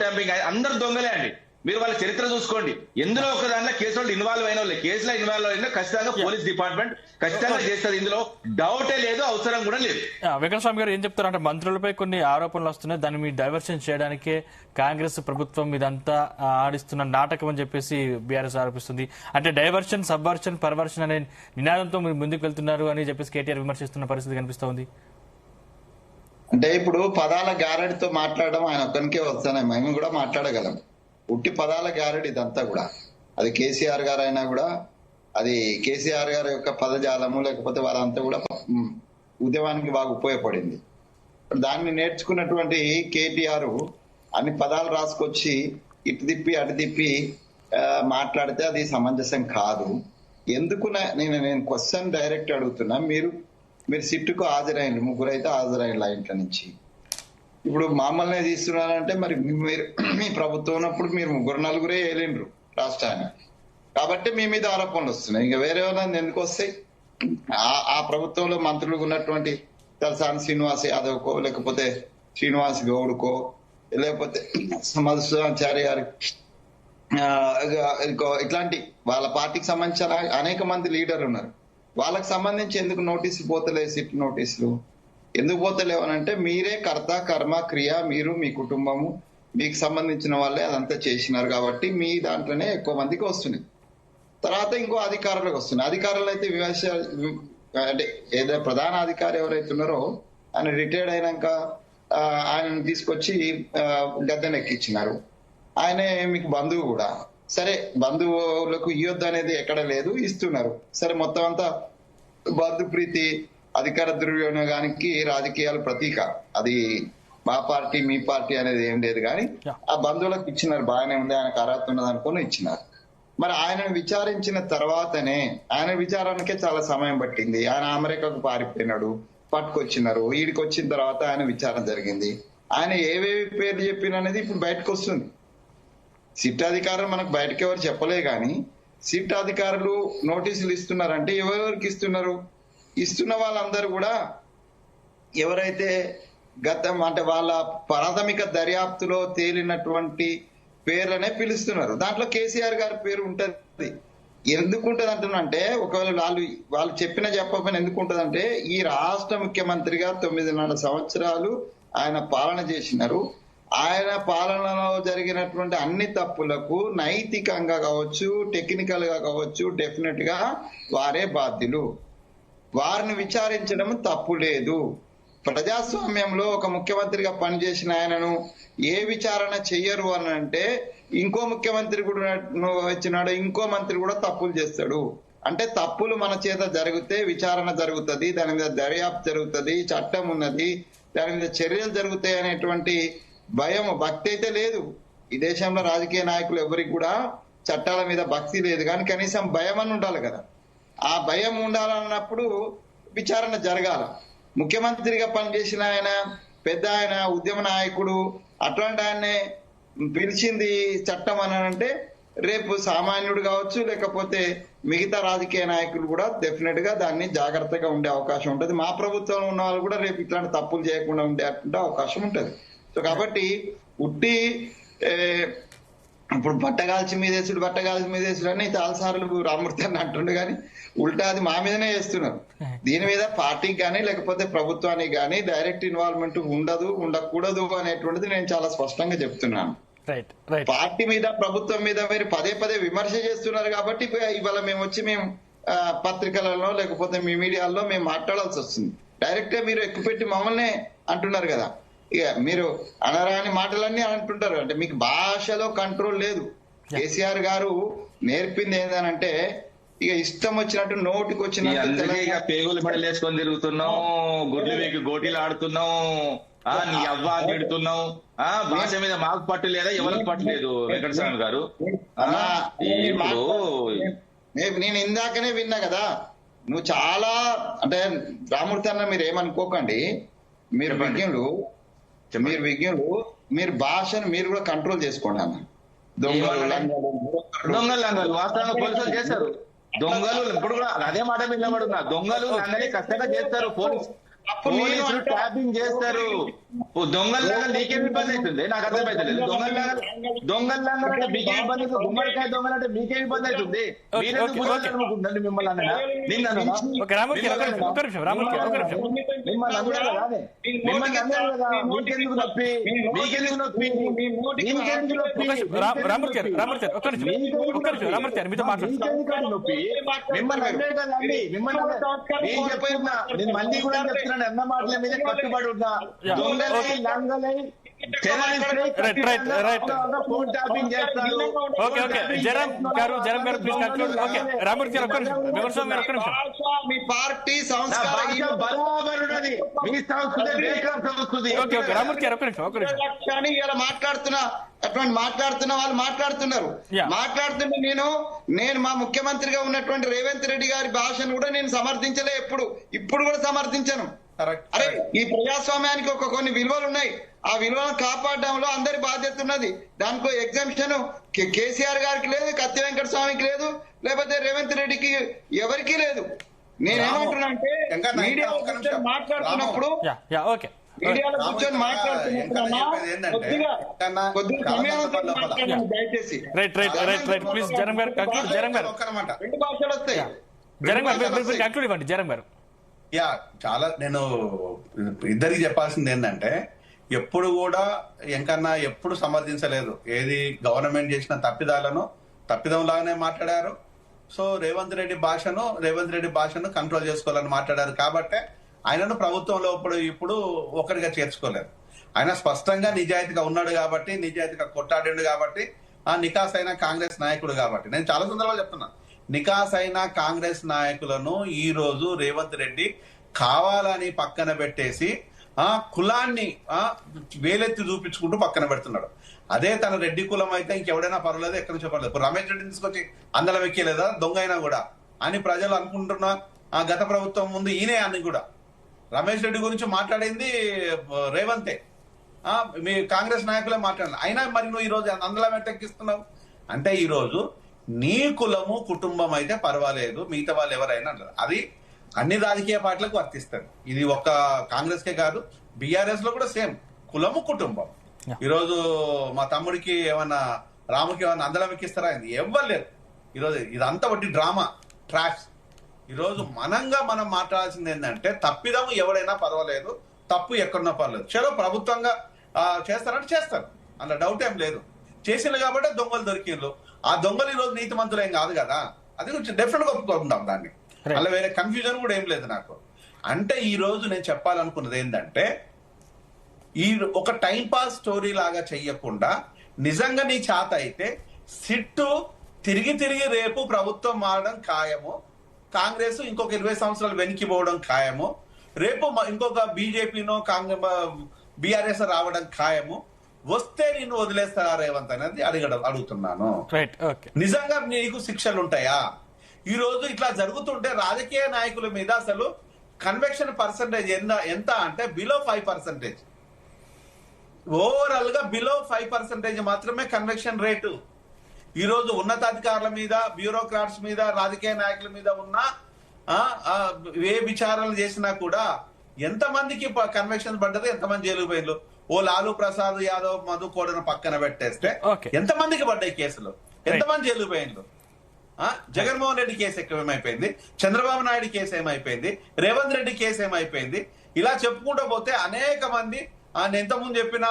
ట్యాపింగ్ అందరు దొంగలే అండి. మీరు వాళ్ళ చరిత్ర చూసుకోండి. ఎందులో ఒక దాంట్లో కేసులో ఇన్వాల్వ్ అయిన వాళ్ళు, కేసులో ఇన్వాల్వ్ అయిన ఖచ్చితంగా పోలీస్ డిపార్ట్మెంట్ ఖచ్చితంగా చేస్తుంది. ఇందులో డౌటే లేదు, అవసరం కూడా లేదు. వెంకటస్వామి గారు ఏం చెప్తారంటే మంత్రులపై కొన్ని ఆరోపణలు వస్తున్నాయి, దాన్ని మీరు డైవర్షన్ చేయడానికే కాంగ్రెస్ ప్రభుత్వం ఇదంతా ఆడిస్తున్న నాటకం అని చెప్పేసి బీఆర్ఎస్ ఆరోపిస్తుంది. అంటే డైవర్షన్, సబ్వర్షన్, పర్వర్షన్ అనే నినాదంతో మీరు ముందుకు వెళ్తున్నారు అని చెప్పేసి కేటీఆర్ విమర్శిస్తున్న పరిస్థితి కనిపిస్తోంది. అంటే ఇప్పుడు పదాల గారడితో మాట్లాడడం ఆయన ఒక్కరికే వస్తున్నాయి, మేము కూడా మాట్లాడగలం. ఉట్టి పదాల గారడి ఇదంతా కూడా. అది కేసీఆర్ గారు అయినా కూడా, అది కేసీఆర్ గారి యొక్క పదజాలము లేకపోతే వారంతా కూడా ఉద్యమానికి బాగా ఉపయోగపడింది. దాన్ని నేర్చుకున్నటువంటి కేటీఆర్ అన్ని పదాలు రాసుకొచ్చి ఇటు తిప్పి అటు తిప్పి మాట్లాడితే అది సమంజసం కాదు. ఎందుకు నేను క్వశ్చన్ డైరెక్ట్ అడుగుతున్నా. మీరు సిట్టుకు హాజరైండ్రు, ముగ్గురైతే హాజరైండ్రు ఆ ఇంట్లో నుంచి. ఇప్పుడు మమ్మల్ని తీస్తున్నారంటే మరి మీరు మీ ప్రభుత్వం ఉన్నప్పుడు మీరు 3-4 ఏలిండ్రు రాష్ట్రాన్ని, కాబట్టి మీ మీద ఆరోపణలు వస్తున్నాయి. ఇంకా వేరే వాళ్ళని ఎందుకు వస్తాయి? ఆ ప్రభుత్వంలో మంత్రులు ఉన్నటువంటి తలసాని శ్రీనివాస్ యాదవ్కో లేకపోతే శ్రీనివాస్ గౌడ్కో లేకపోతే మధుసూదనాచారి గారి ఇట్లాంటి వాళ్ళ పార్టీకి సంబంధించిన అనేక మంది లీడర్లు ఉన్నారు. వాళ్ళకి సంబంధించి ఎందుకు నోటీసులు పోతలేదు, సిట్ నోటీసులు ఎందుకు పోతలేవు అని అంటే మీరే కర్త కర్మ క్రియ, మీరు మీ కుటుంబము మీకు సంబంధించిన వాళ్ళే అదంతా చేసినారు కాబట్టి మీ దాంట్లోనే ఎక్కువ మందికి వస్తున్నాయి. తర్వాత ఇంకో అధికారులకు వస్తున్నాయి. అధికారులు అయితే అంటే ఏదో ప్రధాన అధికారి ఎవరైతే ఉన్నారో ఆయన రిటైర్డ్ అయినాక ఆయనను తీసుకొచ్చి గద్దెనెక్కిచ్చినారు. ఆయనే మీకు బంధువు కూడా. సరే, బంధువులకు ఇయ్యొద్దు అనేది ఎక్కడ లేదు, ఇస్తున్నారు. సరే, మొత్తం అంతా బంధు ప్రీతి, అధికార దుర్వినియోగానికి రాజకీయాలు ప్రతీక. అది మా పార్టీ మీ పార్టీ అనేది ఏం లేదు కానీ ఆ బంధువులకు ఇచ్చినారు, బాగానే ఉంది, ఆయనకు అర్హత ఉన్నది అనుకుని ఇచ్చినారు. మరి ఆయనను విచారించిన తర్వాతనే, ఆయన విచారణకే చాలా సమయం పట్టింది. ఆయన అమెరికాకు పారిపోయినాడు, పట్టుకొచ్చినారు. ఈడికి వచ్చిన తర్వాత ఆయన విచారణ జరిగింది. ఆయన ఏవేవి పేర్లు చెప్పిన అనేది ఇప్పుడు బయటకు వస్తుంది. సిట్ అధికారులు మనకు బయటకు ఎవరు చెప్పలే కానీ సిట్ అధికారులు నోటీసులు ఇస్తున్నారంటే ఎవరెవరికి ఇస్తున్నారు? ఇస్తున్న వాళ్ళందరూ కూడా ఎవరైతే గతం అంటే వాళ్ళ ప్రాథమిక దర్యాప్తులో తేలినటువంటి పేర్లనే పిలుస్తున్నారు. దాంట్లో కేసీఆర్ గారి పేరు ఉంటది. ఎందుకు ఉంటది అంటున్నంటే, ఒకవేళ వాళ్ళు చెప్పకపోయినా ఎందుకు ఉంటదంటే, ఈ రాష్ట్ర ముఖ్యమంత్రిగా 9.5 సంవత్సరాలు ఆయన పాలన చేసినారు. ఆయన పాలనలో జరిగినటువంటి అన్ని తప్పులకు నైతికంగా కావచ్చు, టెక్నికల్ గా కావచ్చు, డెఫినెట్ గా వారే బాధ్యులు. వారిని విచారించడం తప్పు లేదు. ప్రజాస్వామ్యంలో ఒక ముఖ్యమంత్రిగా పనిచేసిన ఆయనను ఏ విచారణ చెయ్యరు అని అంటే, ఇంకో ముఖ్యమంత్రి కూడా వచ్చినాడు, ఇంకో మంత్రి కూడా తప్పులు చేస్తాడు. అంటే తప్పులు మన చేత జరిగితే విచారణ జరుగుతుంది, దాని మీద దర్యాప్తు జరుగుతుంది, చట్టం ఉన్నది, దాని మీద చర్యలు జరుగుతాయి అనేటువంటి భయం, భక్తి అయితే లేదు. ఈ దేశంలో రాజకీయ నాయకులు ఎవరికి కూడా చట్టాల మీద భక్తి లేదు, కానీ కనీసం భయం అని ఉండాలి కదా. ఆ భయం ఉండాలన్నప్పుడు విచారణ జరగాల. ముఖ్యమంత్రిగా పనిచేసిన ఆయన, పెద్ద ఆయన, ఉద్యమ నాయకుడు, అట్లాంటి ఆయన్నే పిలిచింది చట్టం అని అంటే, రేపు సామాన్యుడు కావచ్చు, లేకపోతే మిగతా రాజకీయ నాయకులు కూడా డెఫినెట్ గా దాన్ని జాగ్రత్తగా ఉండే అవకాశం ఉంటుంది. మా ప్రభుత్వంలో ఉన్న వాళ్ళు కూడా రేపు ఇట్లాంటి తప్పులు చేయకుండా ఉండే అవకాశం ఉంటుంది. సో కాబట్టి ఉట్టి ఇప్పుడు బట్టగాల్చి మీదేసుడు అని చాలాసార్లు రామూర్తి అని అంటుండే, కానీ ఉల్టా అది మా మీదనే చేస్తున్నారు. దీని మీద పార్టీకి కానీ లేకపోతే ప్రభుత్వానికి కానీ డైరెక్ట్ ఇన్వాల్వ్మెంట్ ఉండకూడదు అనేటువంటిది నేను చాలా స్పష్టంగా చెప్తున్నాను. పార్టీ మీద, ప్రభుత్వం మీద మీరు పదే పదే విమర్శ చేస్తున్నారు కాబట్టి ఇవాళ మేము పత్రికలలో లేకపోతే మీ మీడియాలో మేము మాట్లాడాల్సి వస్తుంది. డైరెక్ట్ గా మీరు ఎక్కుపెట్టి మమ్మల్ని అంటున్నారు కదా. ఇక మీరు అనరాని మాటలన్నీ అంటుంటారు. అంటే మీకు భాషలో కంట్రోల్ లేదు. కేసీఆర్ గారు నేర్పింది ఏంటంటే, ఇక ఇష్టం వచ్చినట్టు నోటికి వచ్చినట్టు పేగులు మెడలు వేసుకొని తిరుగుతున్నాం, గుడ్లు వేగి గోటీలు ఆడుతున్నాం, నీ అవ్వా తిడుతున్నావు, భాష మీద మాకు పట్టు లేదా, ఎవరికి పట్టు లేదు వెంకటస్వామి గారు. నేను ఇందాకనే విన్నా కదా, నువ్వు చాలా అంటే రామూర్తి అన్న మీరు ఏమనుకోకండి, మీరు విజ్ఞులు, మీరు భాషను మీరు కూడా కంట్రోల్ చేసుకోండి అన్న. దొంగలు వాస్తవంగా పోలీసులు చేస్తారు. దొంగలు ఇప్పుడు కూడా అదే మాట మీద నిలబడున్నా. దొంగలు అందరినీ కష్టంగా చేస్తారు, పోలీసులు ట్యాపింగ్ చేస్తారు. దొంగల్లాగా నీకేమి ఇబ్బంది అవుతుంది? నాకు అర్థమైతలేదు. దొంగల్లాగా మీకేం ఇబ్బంది అవుతుంది? గుమ్మడికాయ దొంగలంటే మీకేం ఇబ్బంది అవుతుంది? మీరెందుకు మిమ్మల్ని అన్నా మిమ్మల్ని అన్నారు కదా, మీకెందుకు నొప్పి? మీకెందుకు నొప్పి? నొప్పి మిమ్మల్ని అన్నారు కదా అండి. మిమ్మల్ని నేను చెప్పినా, నేను మళ్ళీ కూడా చెప్తున్నాను, అన్న మాటల మీద కట్టుబడి ఉన్నా. దొంగలై లంగలై ఫోన్ ట్యాపింగ్ చేస్తారు. మీ పార్టీ సంస్కారం బరాబర్ ఉన్నది. మీ సంస్కృతి ఇలా మాట్లాడుతున్న వాళ్ళు మాట్లాడుతున్నారు. మాట్లాడుతుంటే నేను మా ముఖ్యమంత్రిగా ఉన్నటువంటి రేవంత్ రెడ్డి గారి భాషను కూడా నేను సమర్థించలే, ఇప్పుడు కూడా సమర్థించను. అరే, ఈ ప్రజాస్వామ్యానికి కొన్ని విలువలు ఉన్నాయి. ఆ విలువలను కాపాడడంలో అందరి బాధ్యత ఉన్నది. దానికో ఎగ్జామ్షన్ కేసీఆర్ గారికి లేదు, కత్తి వెంకట స్వామికి లేదు, లేకపోతే రేవంత్ రెడ్డికి ఎవరికీ లేదు. నేనేమంటున్నా అంటే, మీడియాలో మాట్లాడుతున్నప్పుడు మీడియాలో కూర్చొని దయచేసి రెండు భాషలు వస్తాయి. చాలా నేను ఇద్దరికి చెప్పాల్సింది ఏంటంటే, ఎప్పుడు కూడా ఎంకన్నా ఎప్పుడు సమర్థించలేదు. ఏది గవర్నమెంట్ చేసిన తప్పిదంలాగానే మాట్లాడారు. సో రేవంత్ రెడ్డి భాషను కంట్రోల్ చేసుకోవాలని మాట్లాడారు. కాబట్టి ఆయనను ప్రభుత్వంలో ఇప్పుడు ఒకరిగా చేర్చుకోలేదు. ఆయన స్పష్టంగా నిజాయితీగా ఉన్నాడు కాబట్టి, నిజాయితీగా కొట్టాడిండు కాబట్టి, ఆ నికాస్ అయిన కాంగ్రెస్ నాయకుడు కాబట్టి, నేను చాలా సందర్భాలు చెప్తున్నా, నికాస్ అయిన కాంగ్రెస్ నాయకులను ఈ రోజు రేవంత్ రెడ్డి కావాలని పక్కన పెట్టేసి కులాన్ని వేలెత్తి చూపించుకుంటూ పక్కన పెడుతున్నాడు. అదే తన రెడ్డి కులం అయితే ఇంకెవడైనా పర్వాలేదు, ఎక్కడి నుంచి పర్లేదు. ఇప్పుడు రమేష్ రెడ్డిని తీసుకొచ్చి అందలం ఎక్కేలేదా దొంగ అయినా కూడా అని ప్రజలు అనుకుంటున్న గత ప్రభుత్వం ముందు ఈయనే అని కూడా రమేష్ రెడ్డి గురించి మాట్లాడింది రేవంతే, మీ కాంగ్రెస్ నాయకులే మాట్లాడాలి. అయినా మరి నువ్వు ఈ రోజు అందలం ఎక్కిస్తున్నావు అంటే ఈ రోజు నీ కులము కుటుంబం అయితే పర్వాలేదు, మిగతా వాళ్ళు ఎవరైనా అంటారు. అది అన్ని రాజకీయ పార్టీలకు వర్తిస్తారు. ఇది ఒక్క కాంగ్రెస్ కే కాదు, బీఆర్ఎస్ లో కూడా సేమ్ కులము కుటుంబం. ఈరోజు మా తమ్ముడికి ఏమన్నా రాముకి ఏమన్నా అందలం ఎక్కిస్తారా? ఇవ్వలేరు. ఈరోజు ఇదంతా ఒకటి డ్రామా ట్రాక్స్. ఈరోజు మనం మాట్లాడాల్సింది ఏంటంటే తప్పిదము ఎవడైనా పర్వాలేదు, తప్పు ఎక్కడున్నా పర్లేదు. చలో ప్రభుత్వంగా చేస్తారంటే చేస్తారు, అందులో డౌట్ ఏం లేదు. చేసింది కాబట్టి దొంగలు దొరికిండ్రు. ఆ దొంగలు ఈ రోజు నీతి మంతులు ఏం కాదు కదా, అది డెఫినెట్ గా ఒప్పుకుంటాం దాన్ని. అలా వేరే కన్ఫ్యూజన్ కూడా ఏం లేదు నాకు. అంటే ఈ రోజు నేను చెప్పాలనుకున్నది ఏంటంటే ఈ ఒక టైం పాస్ స్టోరీ లాగా చెయ్యకుండా నిజంగా నీ చేత అయితే సిట్టు తిరిగి రేపు ప్రభుత్వం మారడం ఖాయము, కాంగ్రెస్ ఇంకొక 20 సంవత్సరాలు వెనక్కిపోవడం ఖాయము, రేపు ఇంకొక బీజేపీనో బీఆర్ఎస్ రావడం ఖాయము. వస్తే నిన్ను వదిలేస్తారా రేవంత్ అనేది అడుగుతున్నాను. నిజంగా నీకు శిక్షలు ఉంటాయా? ఈ రోజు ఇట్లా జరుగుతుంటే రాజకీయ నాయకుల మీద అసలు కన్వెక్షన్ పర్సంటేజ్ ఎంత అంటే బిలో 5%. ఓవరాల్ గా బిలో 5% మాత్రమే కన్వెక్షన్ రేటు. ఈ రోజు ఉన్నతాధికారుల మీద, బ్యూరోక్రాట్స్ మీద, రాజకీయ నాయకుల మీద ఉన్న ఏ విచారణలు చేసినా కూడా ఎంతమందికి కన్వెక్షన్ పడ్డది, ఎంతమంది జైలు పోయిన్లు? ఓ లాలూ ప్రసాద్ యాదవ్, మధు కోడను పక్కన పెట్టేస్తే ఎంతమందికి పడ్డాయి కేసులు, ఎంతమంది జైలు పోయిన్లు? జగన్మోహన్ రెడ్డి కేసు ఏమైపోయింది, చంద్రబాబు నాయుడు కేసు ఏమైపోయింది, రేవంత్ రెడ్డి కేసు ఏమైపోయింది? ఇలా చెప్పుకుంటూ పోతే అనేక మంది, నేను ఇంతకుముందు చెప్పిన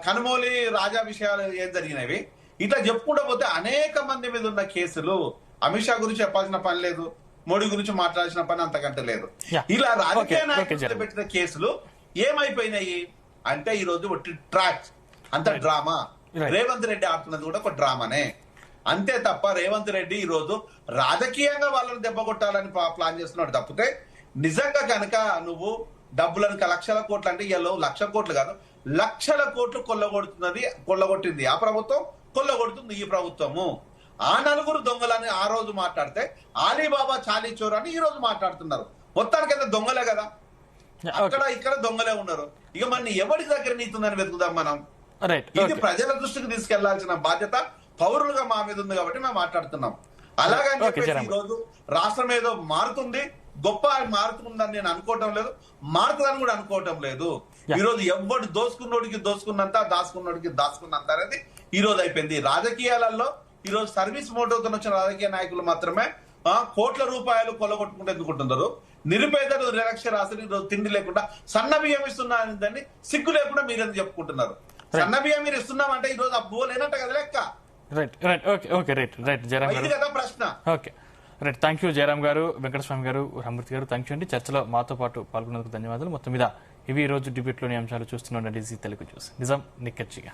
కనుమోలి రాజా విషయాలు ఏం జరిగినవి, ఇట్లా చెప్పుకుంటూ పోతే అనేక మంది మీద ఉన్న కేసులు. అమిత్ షా గురించి చెప్పాల్సిన పని లేదు, మోడీ గురించి మాట్లాడాల్సిన పని అంతకంటే లేదు. ఇలా రాజకీయ నాయకులు పెట్టిన కేసులు ఏమైపోయినాయి అంటే ఈ రోజు ఒకటి ట్రాక్, అంత డ్రామా. రేవంత్ రెడ్డి ఆడుతున్నది కూడా ఒక డ్రామానే, అంతే తప్ప రేవంత్ రెడ్డి ఈ రోజు రాజకీయంగా వాళ్ళని దెబ్బ కొట్టాలని ప్లాన్ చేస్తున్నాడు తప్పితే నిజంగా కనుక నువ్వు డబ్బులను లక్షల కోట్లు అంటే ఇలా 1,00,000 కోట్లు కాదు, లక్షల కోట్లు కొల్లగొట్టింది ఆ ప్రభుత్వం, కొల్లగొడుతుంది ఈ ప్రభుత్వము. ఆ నలుగురు దొంగలని ఆ రోజు మాట్లాడితే ఆలీబాబా చాలీ చోరు అని ఈ రోజు మాట్లాడుతున్నారు. మొత్తానికైతే దొంగలే కదా, అక్కడ ఇక్కడ దొంగలే ఉన్నారు. ఇక మన ఎవరి దగ్గర నీతుందని వెతుకుదాం మనం. ఇది ప్రజల దృష్టికి తీసుకెళ్లాల్సిన బాధ్యత పౌరులుగా మా మీద ఉంది కాబట్టి మేము మాట్లాడుతున్నాం. అలాగని చెప్పేసి ఈ రోజు రాష్ట్రం ఏదో మారుతుంది, గొప్ప మారుతుందని నేను అనుకోవటం లేదు, మారుతుందని కూడా అనుకోవటం లేదు. ఈ రోజు ఎవడు దోసుకున్నోడికి దోసుకున్నంత, దాచుకున్నోడికి దాచుకున్నంత అనేది ఈ రోజు అయిపోయింది. రాజకీయాలలో ఈ రోజు సర్వీస్ మోటోతో వచ్చిన రాజకీయ నాయకులు మాత్రమే కోట్ల రూపాయలు కొల్లగొట్టుకుంటూ ఎందుకుంటున్నారు. నిరుపేదలు నిరక్షరాస్యులు ఈ రోజు తిండి లేకుండా సన్న బియ్యం ఇస్తున్నారని సిగ్గు లేకుండా మీరేందుకు చెప్పుకుంటున్నారు? సన్న బియ్యం మీరు ఇస్తున్నామంటే ఈ రోజు అబ్బో లేనట్ట కదా లెక్క. ప్రశ్న. థ్యాంక్ యూ జయరాం గారు, వెంకటస్వామి గారు, రామూర్తి గారు, థ్యాంక్ యూ అండి. చర్చలో మాతో పాటు పాల్గొన్నందుకు ధన్యవాదాలు. మొత్తం మీద ఇవి ఈ రోజు డిబేట్లోని అంశాలు చూస్తున్నాం. డీజీ తెలుగు న్యూస్, నిజం నిక్కచ్చిగా.